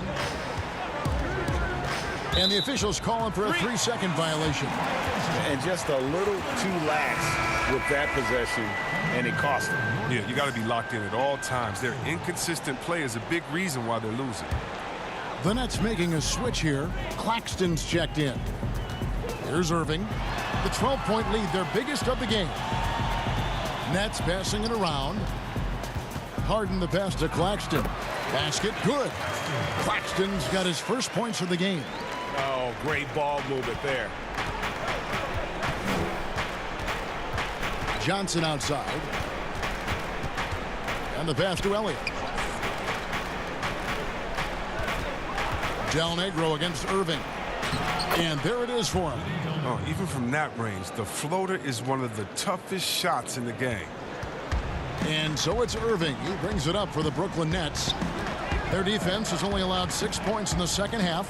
And the officials calling for a 3-second violation.
And just a little too lax with that possession, and it cost them.
Yeah, you got to be locked in at all times. Their inconsistent play is a big reason why they're losing.
The Nets making a switch here. Claxton's checked in. Here's Irving. The 12-point lead, their biggest of the game. Nets passing it around. Harden the pass to Claxton. Basket good. Claxton's got his first points of the game.
Oh, great ball movement there.
Johnson outside. And the pass to Elliott. Del Negro against Irving. And there it is for him.
Oh, even from that range, the floater is one of the toughest shots in the game.
And so it's Irving. He brings it up for the Brooklyn Nets. Their defense has only allowed 6 points in the second half.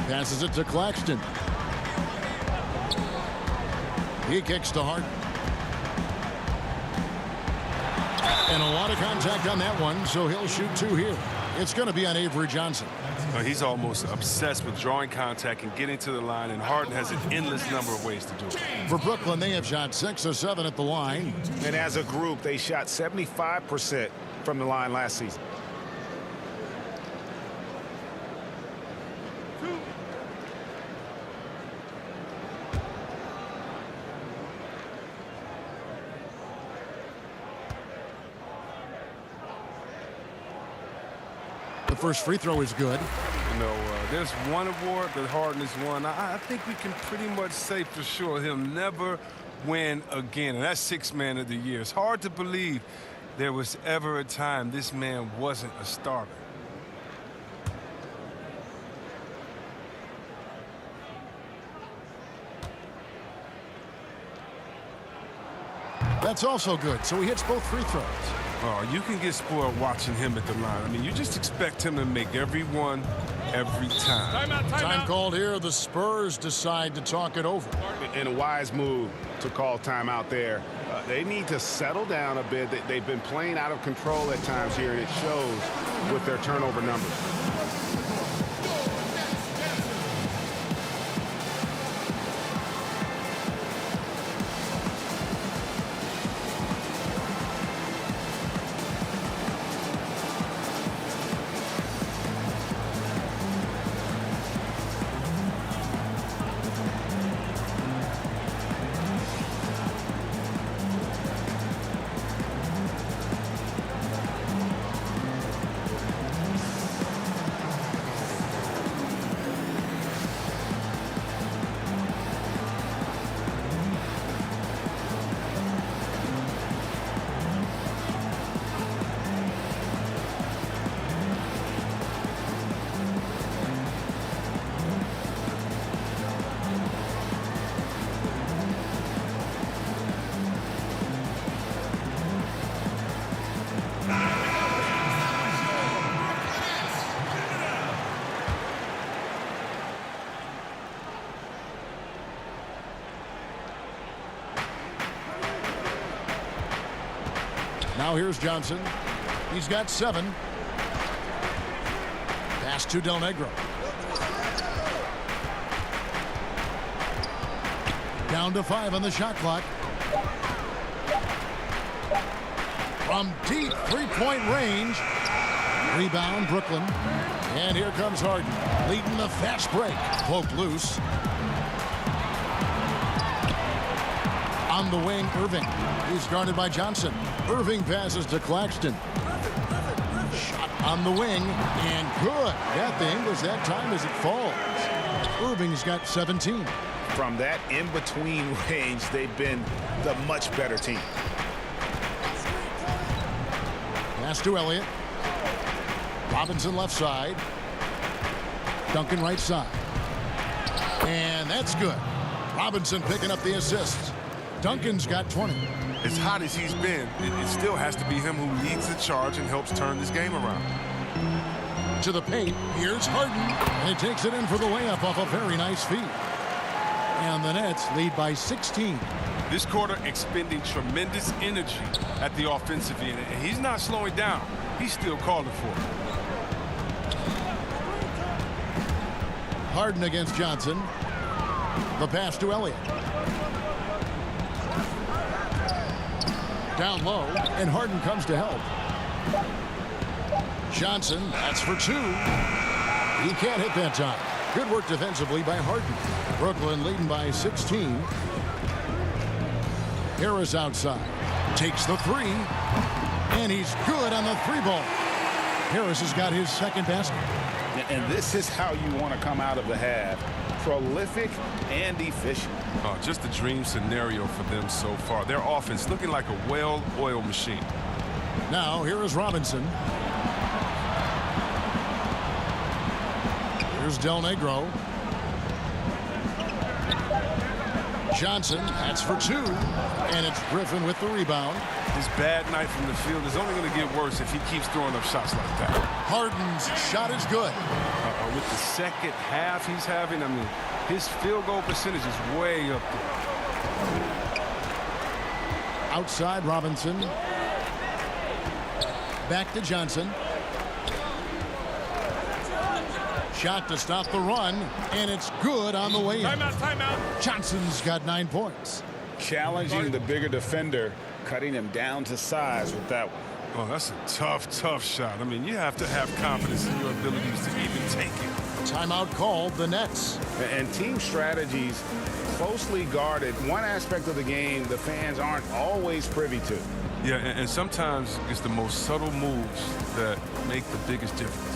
Passes it to Claxton. He kicks to Harden. And a lot of contact on that one, so he'll shoot 2 here. It's going to be on Avery Johnson.
He's almost obsessed with drawing contact and getting to the line, and Harden has an endless number of ways to do it.
For Brooklyn, they have shot 6 of 7 at the line.
And as a group, they shot 75% from the line last season.
The first free throw is good.
You know, there's one award that Harden has won. I think we can pretty much say for sure he'll never win again, and that's Sixth Man of the Year. It's hard to believe there was ever a time this man wasn't a starter.
That's also good, so he hits both free throws.
Oh, you can get spoiled watching him at the line. I mean, you just expect him to make every one, every time.
Time called here. The Spurs decide to talk it over.
And a wise move to call timeout there. They need to settle down a bit. They've been playing out of control at times here, and it shows with their turnover numbers.
Now here's Johnson. He's got 7. Pass to Del Negro. Down to 5 on the shot clock. From deep three-point range. Rebound, Brooklyn. And here comes Harden, leading the fast break. Poked loose. On the wing, Irving. He's guarded by Johnson. Irving passes to Claxton. Shot on the wing, and good. At the English that time as it falls. Irving's got 17.
From that in-between range, they've been the much better team.
Pass to Elliott. Robinson left side. Duncan right side. And that's good. Robinson picking up the assists. Duncan's got 20.
As hot as he's been, it still has to be him who leads the charge and helps turn this game around.
To the paint. Here's Harden. And he takes it in for the layup off a very nice feed. And the Nets lead by 16.
This quarter expending tremendous energy at the offensive end. And he's not slowing down. He's still calling for it.
Harden against Johnson. The pass to Elliott. Down low, and Harden comes to help. Johnson, that's for 2. He can't hit that time. Good work defensively by Harden. Brooklyn leading by 16. Harris outside. Takes the 3. And he's good on the 3-ball. Harris has got his second basket.
And this is how you want to come out of the half. Prolific and efficient.
Just a dream scenario for them so far. Their offense looking like a well-oiled machine.
Now, here is Robinson. Here's Del Negro. Johnson, that's for 2. And it's Griffin with the rebound.
His bad night from the field is only going to get worse if he keeps throwing up shots like that.
Harden's shot is good.
With the second half he's having, I mean, his field goal percentage is way up there.
Outside Robinson. Back to Johnson. Shot to stop the run, and it's good on the way in.
Timeout.
Johnson's got 9 points.
Challenging the bigger defender, cutting him down to size with that one.
Oh, that's a tough shot. I mean, you have to have confidence in your abilities to even take it.
Timeout called, the Nets.
And team strategies closely guarded. One aspect of the game the fans aren't always privy to.
Yeah, and sometimes it's the most subtle moves that make the biggest difference.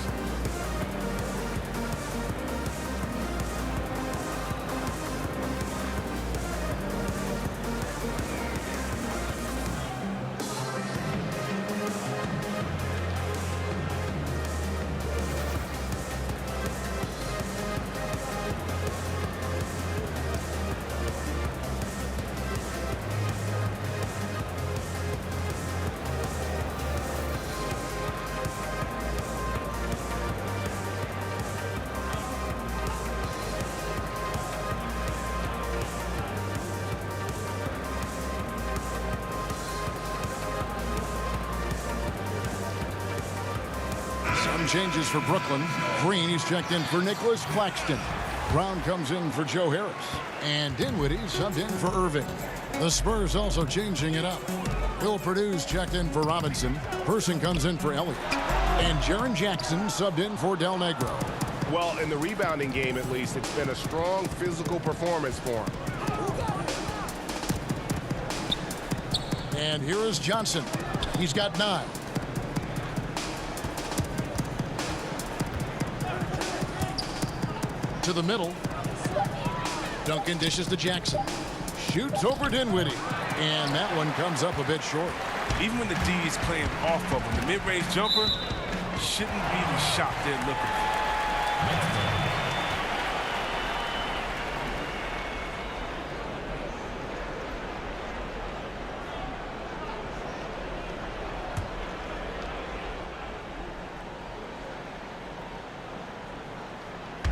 Changes for Brooklyn. Green, he's checked in for Nicholas Claxton. Brown comes in for Joe Harris. And Dinwiddie subbed in for Irving. The Spurs also changing it up. Bill Purdue's checked in for Robinson. Person comes in for Elliott. And Jaren Jackson subbed in for Del Negro.
Well, in the rebounding game, at least, it's been a strong physical performance for him.
And here is Johnson. He's got 9. To the middle. Duncan dishes to Jackson. Shoots over Dinwiddie. And that one comes up a bit short.
Even when the D is playing off of him, the mid-range jumper shouldn't be the shot they're looking for.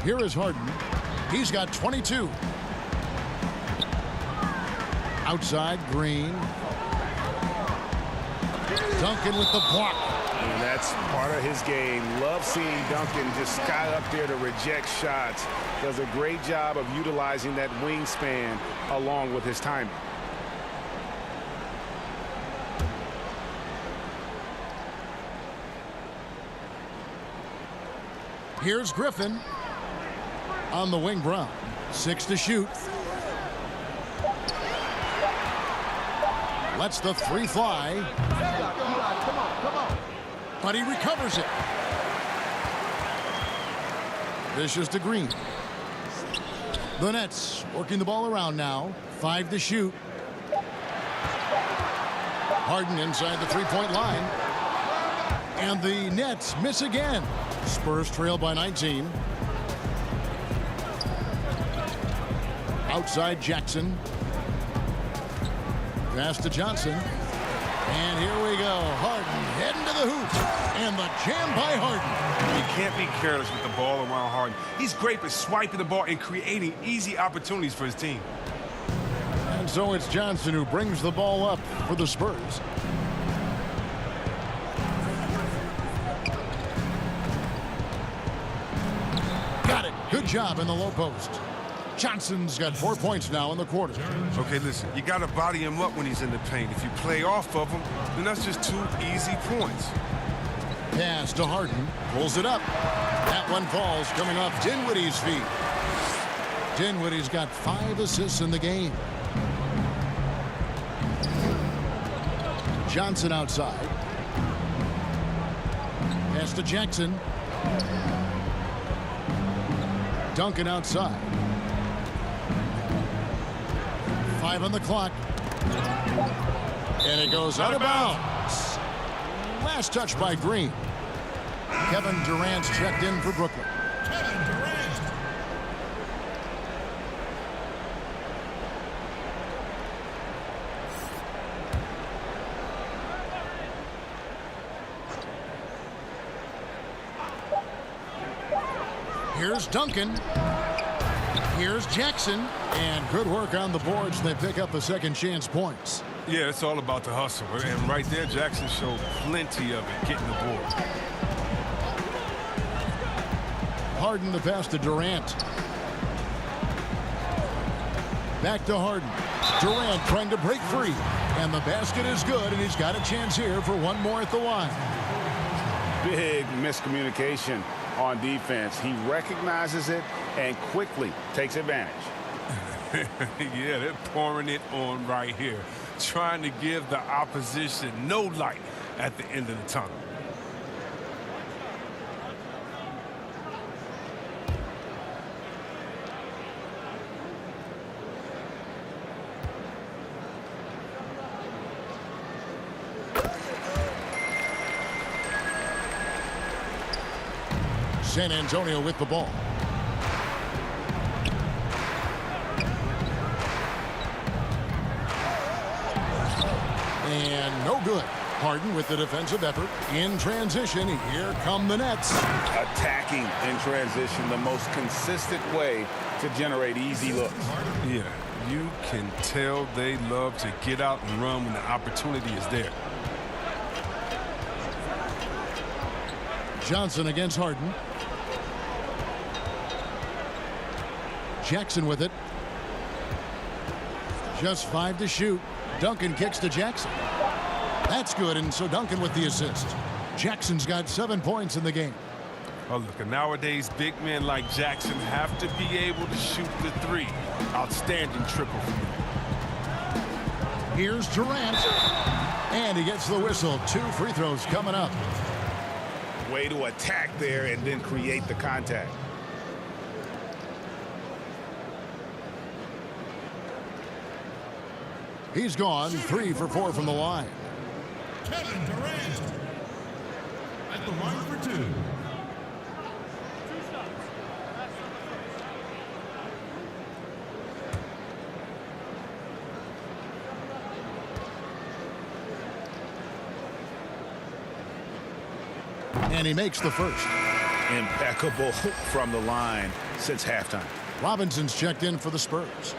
Here is Harden. He's got 22. Outside, Green. Duncan with the block.
And that's part of his game. Love seeing Duncan just sky up there to reject shots. Does a great job of utilizing that wingspan along with his timing.
Here's Griffin. On the wing, Brown. 6 to shoot. Lets the 3 fly. Come on. But he recovers it. Dishes to Green. The Nets working the ball around now. 5 to shoot. Harden inside the 3-point line. And the Nets miss again. Spurs trail by 19. Outside Jackson. Pass to Johnson. And here we go. Harden heading to the hoop. And the jam by Harden.
You can't be careless with the ball around Harden. He's great at swiping the ball and creating easy opportunities for his team.
And so it's Johnson who brings the ball up for the Spurs. Got it. Good job in the low post. Johnson's got 4 points now in the quarter.
Okay, listen, you got to body him up when he's in the paint. If you play off of him, then that's just 2 easy points.
Pass to Harden. Pulls it up. That one falls coming off Dinwiddie's feet. Dinwiddie's got 5 assists in the game. Johnson outside. Pass to Jackson. Duncan outside. 5 on the clock. And it goes out of bounds. Last touch by Green. Kevin Durant's checked in for Brooklyn. Here's Duncan. Here's Jackson. And good work on the boards. They pick up the second chance points.
Yeah, it's all about the hustle. And right there, Jackson showed plenty of it getting the board.
Harden the pass to Durant. Back to Harden. Durant trying to break free. And the basket is good, and he's got a chance here for one more at the line.
Big miscommunication on defense. He recognizes it and quickly takes advantage.
Yeah, they're pouring it on right here, trying to give the opposition no light at the end of the tunnel.
San Antonio with the ball. And no good. Harden with the defensive effort. In transition, here come the Nets.
Attacking in transition, the most consistent way to generate easy looks.
Yeah, you can tell they love to get out and run when the opportunity is there.
Johnson against Harden. Jackson with it. Just 5 to shoot. Duncan kicks to Jackson. That's good, and so Duncan with the assist. Jackson's got 7 points in the game.
Oh, look, and nowadays, big men like Jackson have to be able to shoot the three. Outstanding triple from him.
Here's Durant. And he gets the whistle. 2 free throws coming up.
Way to attack there and then create the contact.
He's gone 3 for 4 from the line.
Kevin Durant at the line for 2.
And he makes the first.
Impeccable from the line since halftime.
Robinson's checked in for the Spurs.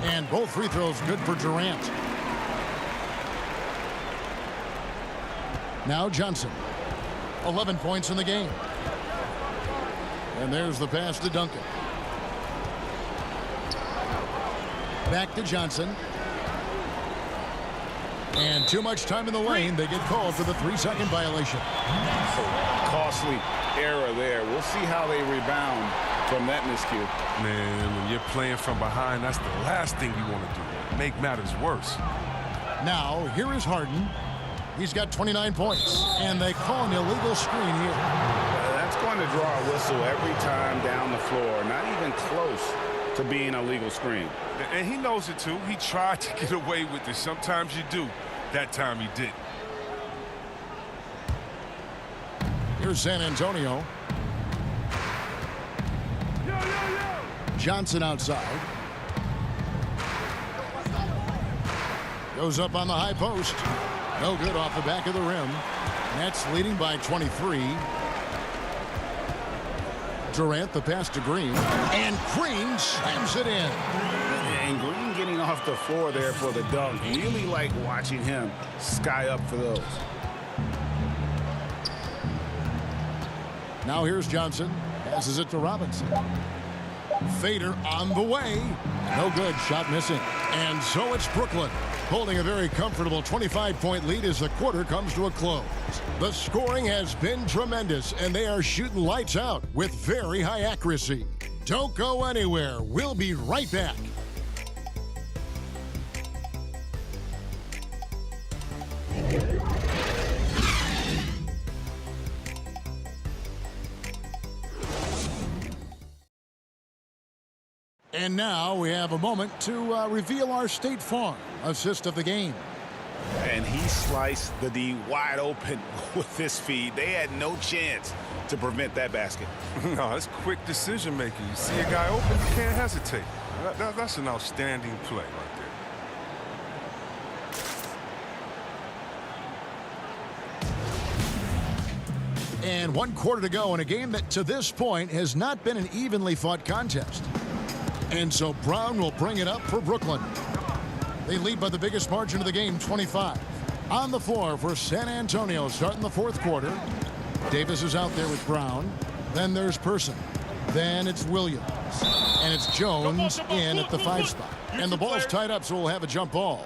And both free throws good for Durant. Now Johnson. 11 points in the game. And there's the pass to Duncan. Back to Johnson. And too much time in the lane. They get called for the 3-second violation.
Costly error there. We'll see how they rebound from that miscue.
Man, when you're playing from behind, that's the last thing you want to do. Make matters worse.
Now, here is Harden. He's got 29 points. And they call an illegal screen here.
That's going to draw a whistle every time down the floor. Not even close to being a legal screen.
And he knows it, too. He tried to get away with it. Sometimes you do. That time he didn't.
Here's San Antonio. Johnson outside. Goes up on the high post. No good off the back of the rim. Nets leading by 23. Durant the pass to Green. And Green slams it in.
And Green getting off the floor there for the dunk. Really like watching him sky up for those.
Now here's Johnson. Passes it to Robinson. Fader on the way. No good. Shot missing. And so it's Brooklyn, holding a very comfortable 25-point lead as the quarter comes to a close. The scoring has been tremendous, and they are shooting lights out with very high accuracy. Don't go anywhere. We'll be right back. And now we have a moment to reveal our State Farm assist of the game.
And he sliced the D wide open with this feed. They had no chance to prevent that basket.
No, it's quick decision making. You see a guy open, you can't hesitate. That's an outstanding play right there.
And 1 quarter to go in a game that to this point has not been an evenly fought contest. And so Brown will bring it up for Brooklyn. They lead by the biggest margin of the game, 25. On the floor for San Antonio starting the 4th quarter. Davis is out there with Brown. Then there's Person. Then it's Williams. And it's Jones in at the 5 spot. And the ball's tied up, so we'll have a jump ball.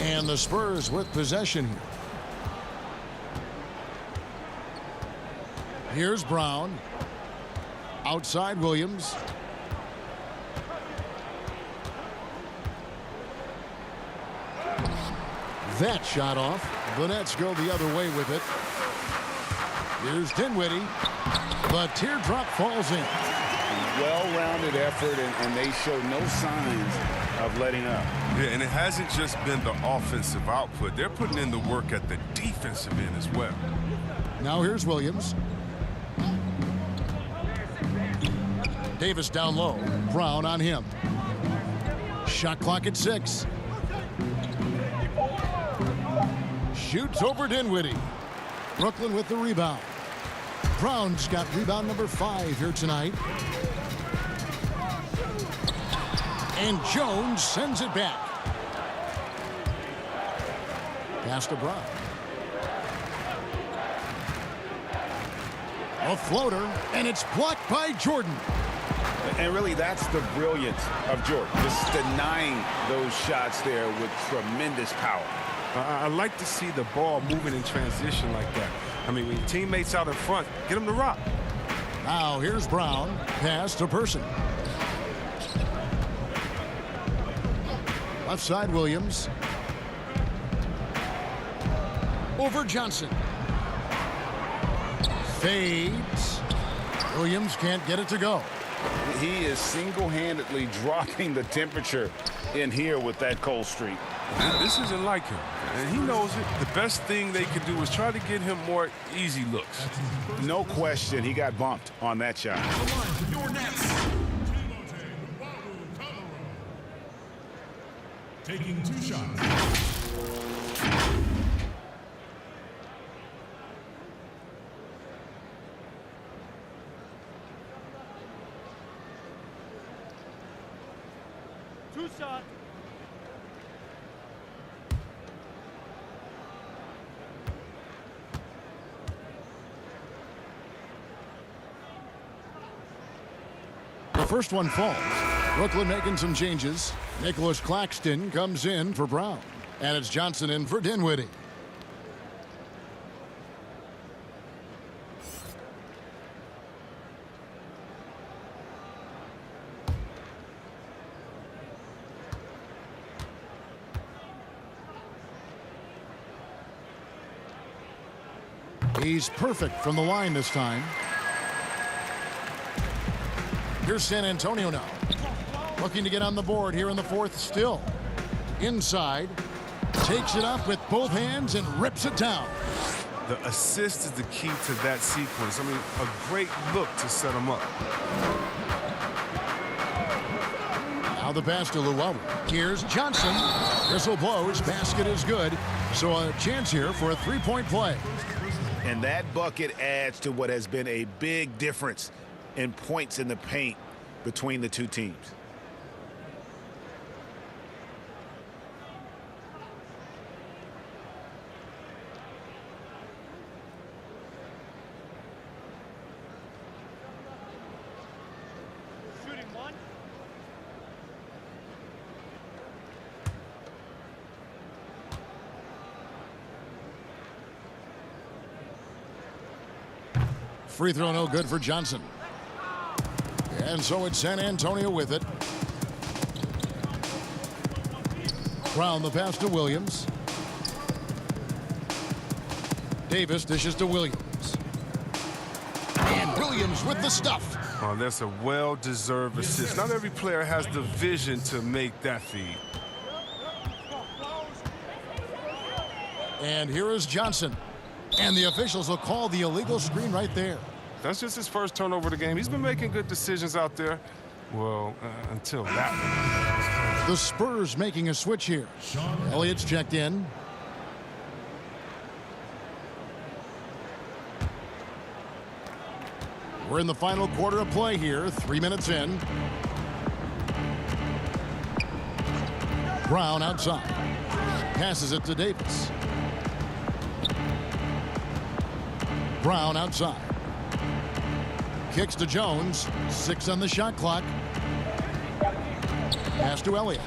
And the Spurs with possession here. Here's Brown. Outside Williams. That shot off. The Nets go the other way with it. Here's Dinwiddie. The teardrop falls in.
Well-rounded effort, and they show no signs of letting up.
Yeah, and it hasn't just been the offensive output. They're putting in the work at the defensive end as well.
Now here's Williams. Davis down low. Brown on him. Shot clock at 6. Shoots over Dinwiddie. Brooklyn with the rebound. Brown's got rebound number 5 here tonight. And Jones sends it back. Pass to Brown. A floater, and it's blocked by Jordan.
And really, that's the brilliance of Jordan, just denying those shots there with tremendous power.
I like to see the ball moving in transition like that. I mean, when your teammates out in front, get them to rock.
Now here's Brown. Pass to Person. Left side Williams. Over Johnson. Fades. Williams can't get it to go.
He is single-handedly dropping the temperature in here with that cold streak.
This isn't like him, and he knows it. The best thing they could do is try to get him more easy looks.
No question, he got bumped on that shot.
Your Nets. Taking 2 shots.
The first one falls. Brooklyn making some changes. Nicholas Claxton comes in for Brown. And it's Johnson in for Dinwiddie. He's perfect from the line this time. Here's San Antonio now. Looking to get on the board here in the 4th still. Inside. Takes it up with both hands and rips it down.
The assist is the key to that sequence. I mean, a great look to set him up.
Now the pass to Luau. Here's Johnson. Whistle blows. Basket is good. So a chance here for a 3-point play.
And that bucket adds to what has been a big difference in points in the paint between the two teams.
Shooting 1.
Free throw no good for Johnson. And so it's San Antonio with it. Brown the pass to Williams. Davis dishes to Williams. And Williams Williams with the stuff.
Oh, that's a well-deserved assist. Not every player has the vision to make that feed.
And here is Johnson. And the officials will call the illegal screen right there.
That's just his first turnover of the game. He's been making good decisions out there. Well, until that one.
The Spurs making a switch here. Elliott's checked in. We're in the final quarter of play here. 3 minutes in. Brown outside. Passes it to Davis. Brown outside. Kicks to Jones. 6 on the shot clock. Pass to Elliott.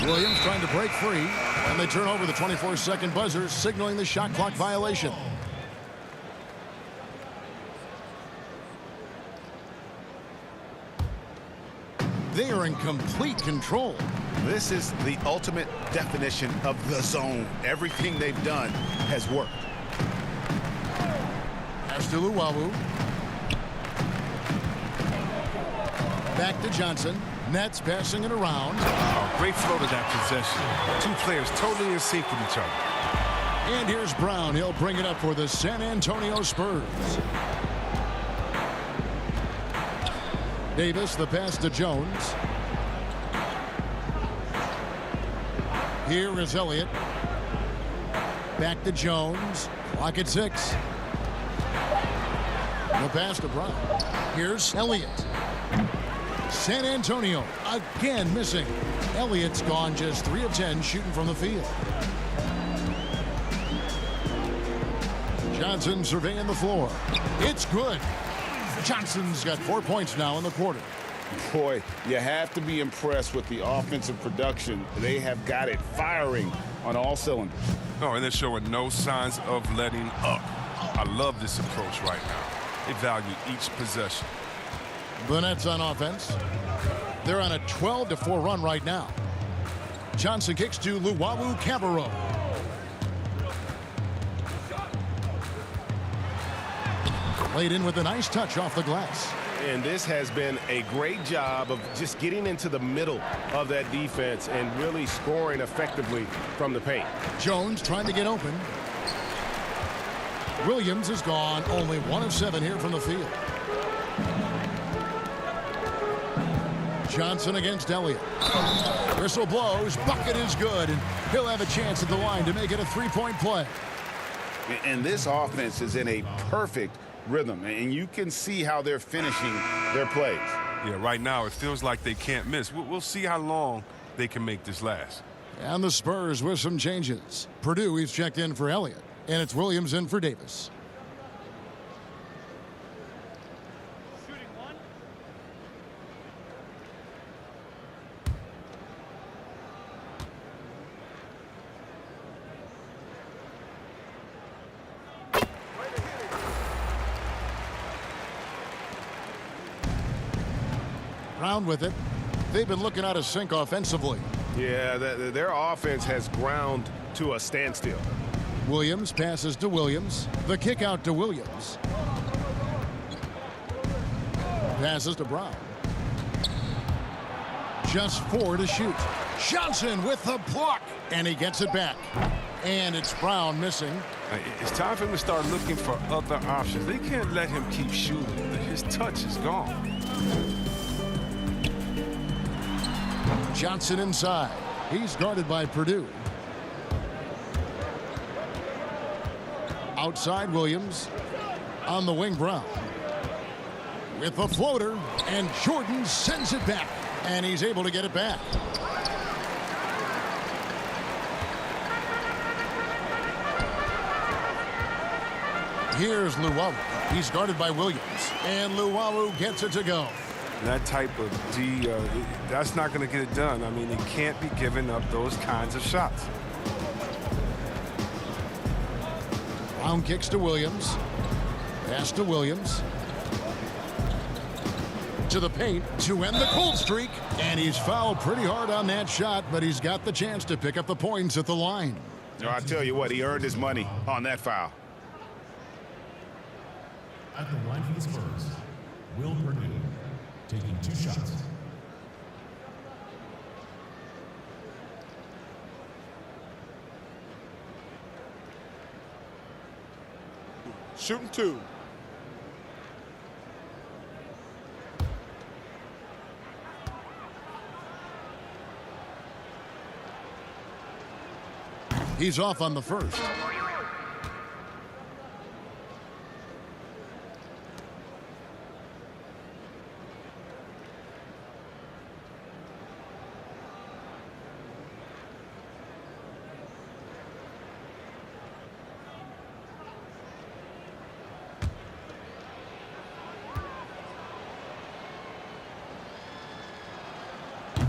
Williams trying to break free. And they turn over the 24-second buzzer, signaling the shot clock violation. They are in complete control.
This is the ultimate definition of the zone. Everything they've done has worked.
Pass to Luwawu. Back to Johnson. Nets passing it around.
Oh, great flow to that possession. Two players totally in sync with each other.
And here's Brown. He'll bring it up for the San Antonio Spurs. Davis, the pass to Jones. Here is Elliott. Back to Jones. Clock at 6. The pass to Brown. Here's Elliott. San Antonio again missing. Elliott's gone just 3 of 10 shooting from the field. Johnson surveying the floor. It's good. Johnson's got 4 points now in the quarter.
Boy, you have to be impressed with the offensive production. They have got it firing on all cylinders.
Oh, and they're showing no signs of letting up. I love this approach right now. They value each possession.
The Nets on offense. They're on a 12-4 run right now. Johnson kicks to Luwawu Cabarro. Laid in with a nice touch off the glass.
And this has been a great job of just getting into the middle of that defense and really scoring effectively from the paint.
Jones trying to get open. Williams is gone. Only 1 of 7 here from the field. Johnson against Elliott. Whistle blows. Bucket is good. And he'll have a chance at the line to make it a 3-point play.
And this offense is in a perfect rhythm, and you can see how they're finishing their plays.
Yeah, right now it feels like they can't miss. We'll see how long they can make this last.
And the Spurs with some changes. Purdue, he's checked in for Elliott, and it's Williams in for Davis. Brown with it. They've been looking out of sync offensively.
Yeah, their offense has ground to a standstill.
Williams passes to Williams. The kick out to Williams. Passes to Brown. Just 4 to shoot. Johnson with the block. And he gets it back. And it's Brown missing.
It's time for him to start looking for other options. They can't let him keep shooting. His touch is gone.
Johnson inside. He's guarded by Purdue. Outside Williams. On the wing, Brown. With the floater. And Jordan sends it back. And he's able to get it back. Here's Luwawu. He's guarded by Williams. And Luwawu gets it to go.
That type of D, that's not going to get it done. I mean, he can't be giving up those kinds of shots.
Brown kicks to Williams. Pass to Williams. To the paint to end the cold streak. And he's fouled pretty hard on that shot, but he's got the chance to pick up the points at the line.
I tell you what, he earned his money on that foul.
At the line for the Spurs, Will Purdue, taking 2 shots.
Shooting 2.
He's off on the first.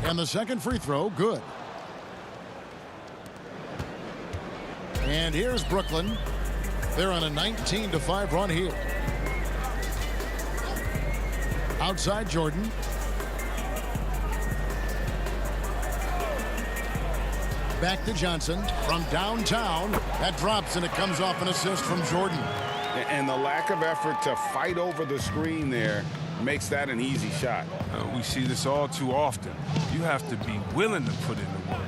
And the second free throw, good. And here's Brooklyn. They're on a 19-5 run here. Outside Jordan. Back to Johnson from downtown. That drops and it comes off an assist from Jordan.
And the lack of effort to fight over the screen there makes that an easy shot.
We see this all too often. You have to be willing to put in the work.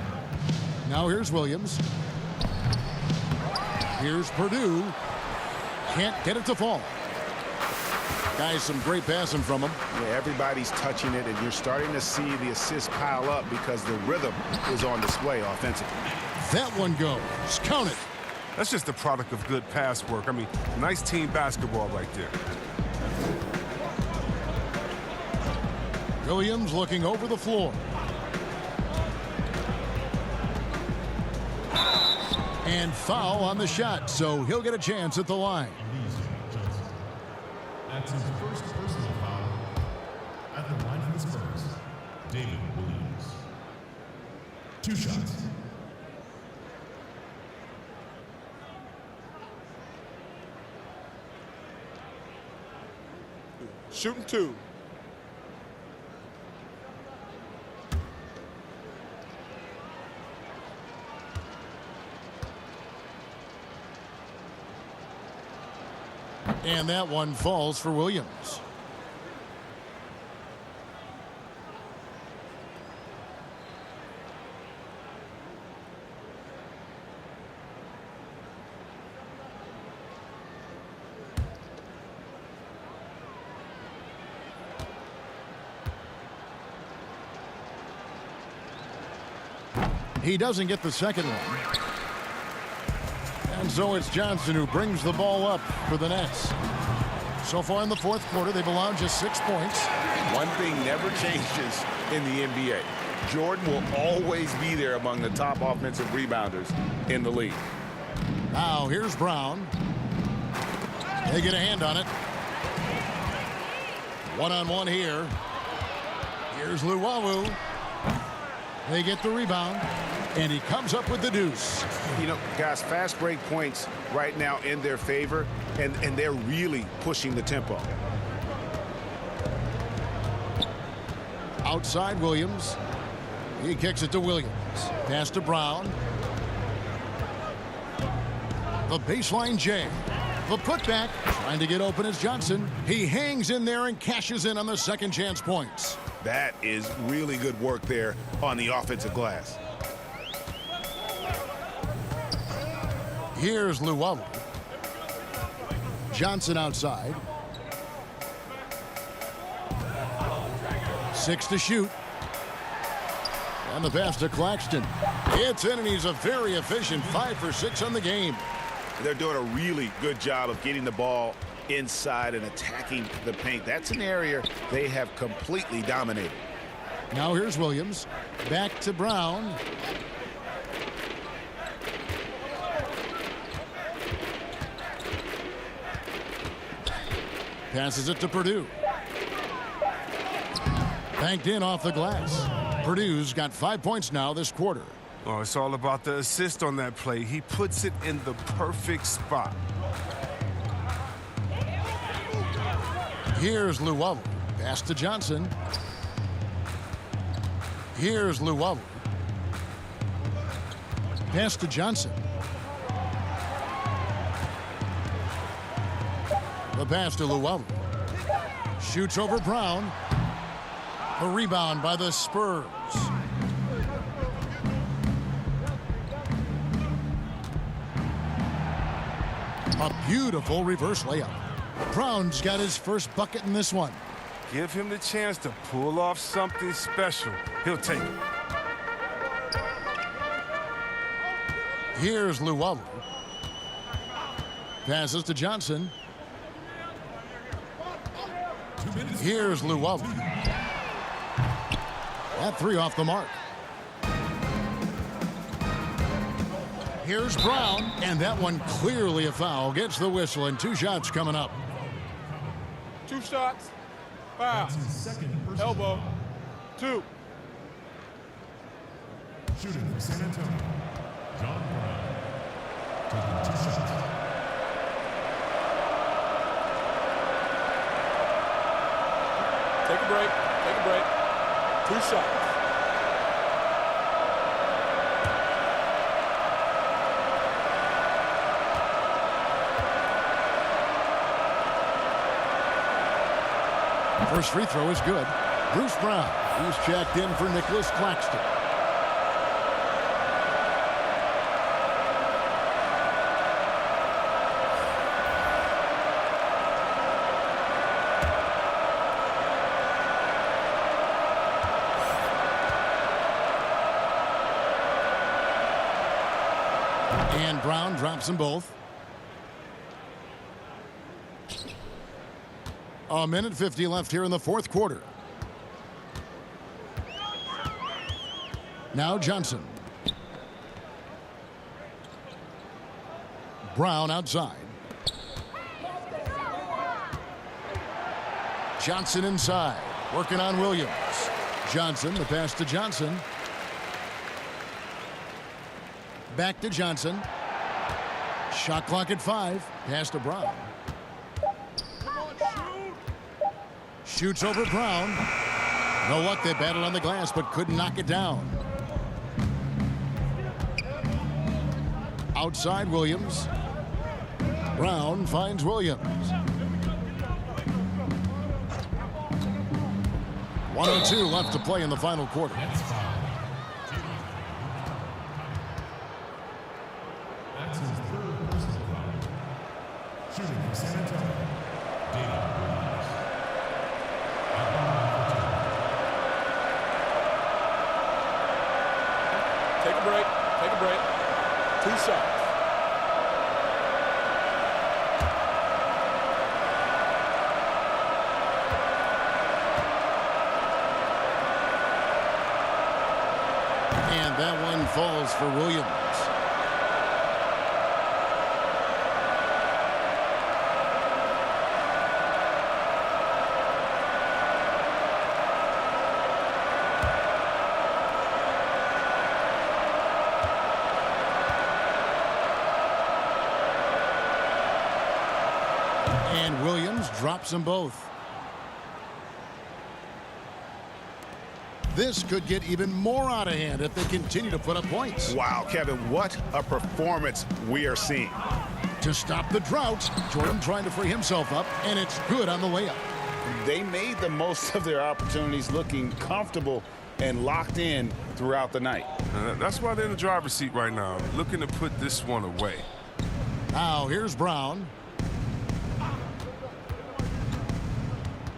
Now here's Williams. Here's Purdue. Can't get it to fall. Guys, some great passing from him.
Yeah, everybody's touching it, and you're starting to see the assists pile up because the rhythm is on display offensively.
That one goes. Count it.
That's just the product of good pass work. I mean, nice team basketball right there.
Williams looking over the floor. And foul on the shot, so he'll get a chance at the line.
That's his first personal foul. At the line for the Spurs, David Williams. 2 shots.
Shooting 2.
And that one falls for Williams. He doesn't get the second one. And so it's Johnson who brings the ball up for the Nets. So far in the fourth quarter, they've allowed just 6 points.
One thing never changes in the NBA. Jordan will always be there among the top offensive rebounders in the league.
Now here's Brown. They get a hand on it. One-on-one here. Here's Luwawu. They get the rebound, and he comes up with the deuce.
You know, guys, fast break points right now in their favor, and they're really pushing the tempo.
Outside Williams. He kicks it to Williams. Pass to Brown. The baseline jam. The putback. Trying to get open is Johnson. He hangs in there and cashes in on the second chance points.
That is really good work there on the offensive glass.
Here's Luwawu. Johnson outside. 6 to shoot. And the pass to Claxton. It's in, and he's a very efficient 5 for 6 on the game.
They're doing a really good job of getting the ball inside and attacking the paint. That's an area they have completely dominated.
Now here's Williams. Back to Brown. Passes it to Purdue. Banked in off the glass. Purdue's got 5 points now this quarter.
Oh, it's all about the assist on that play. He puts it in the perfect spot.
Here's Luwawu. Pass to Johnson. Here's Luwawu. Pass to Johnson. The pass to Llewellyn. Shoots over Brown. The rebound by the Spurs. A beautiful reverse layup. Brown's got his first bucket in this one.
Give him the chance to pull off something special. He'll take it.
Here's Llewellyn. Passes to Johnson. Here's Llewellyn. That three off the mark. Here's Brown, and that one clearly a foul. Gets the whistle, and 2 shots coming up.
2 shots. Foul. Elbow. 2.
Shooting from San Antonio, John Brown. Taking 2 shots.
Take a break. Take a break. 2 shots.
First free throw is good. Bruce Brown. He's checked in for Nicholas Claxton. And Brown drops them both. A minute 50 left here in the fourth quarter. Now Johnson. Brown outside. Johnson inside. Working on Williams. Johnson, the pass to Johnson. Back to Johnson. Shot clock at 5. Pass to Brown. Shoots over Brown. You know what? They battled on the glass but couldn't knock it down. Outside Williams. Brown finds Williams. 1:02 left to play in the final quarter.
That's his 3rd personal foul. Shooting from San Antonio, David Williams.
Take a break. Take a break. 2 shots.
And that one falls for Williams. And Williams drops them both. This could get even more out of hand if they continue to put up points.
Wow, Kevin, what a performance we are seeing.
To stop the drought, Jordan trying to free himself up, and it's good on the way up.
They made the most of their opportunities, looking comfortable and locked in throughout the night.
That's why they're in the driver's seat right now, looking to put this one away.
Now here's Brown.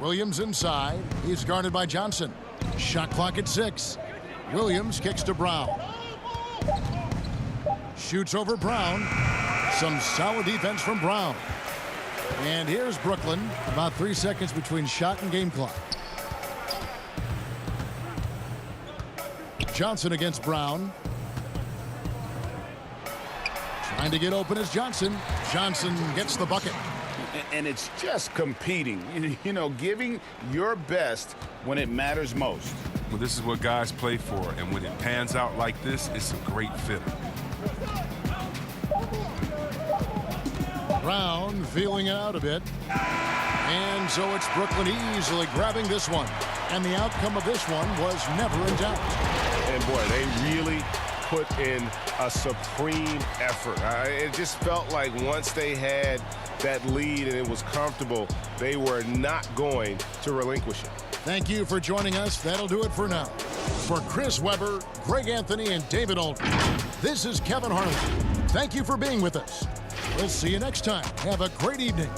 Williams inside. He's guarded by Johnson. Shot clock at 6. Williams kicks to Brown. Shoots over Brown. Some solid defense from Brown. And here's Brooklyn. About 3 seconds between shot and game clock. Johnson against Brown. Trying to get open is Johnson. Johnson gets the bucket.
And it's just competing, you know, giving your best when it matters most.
Well, this is what guys play for, and when it pans out like this, it's a great feeling.
Brown feeling it out a bit. And so it's Brooklyn easily grabbing this one. And the outcome of this one was never in doubt.
And boy, they really
put in a supreme effort. It just felt like once they had that lead and it was comfortable, they were not going to relinquish it.
Thank you for joining us. That'll do it for now. For Chris Webber, Greg Anthony, and David Aldridge, this is Kevin Harlan. Thank you for being with us. We'll see you next time. Have a great evening.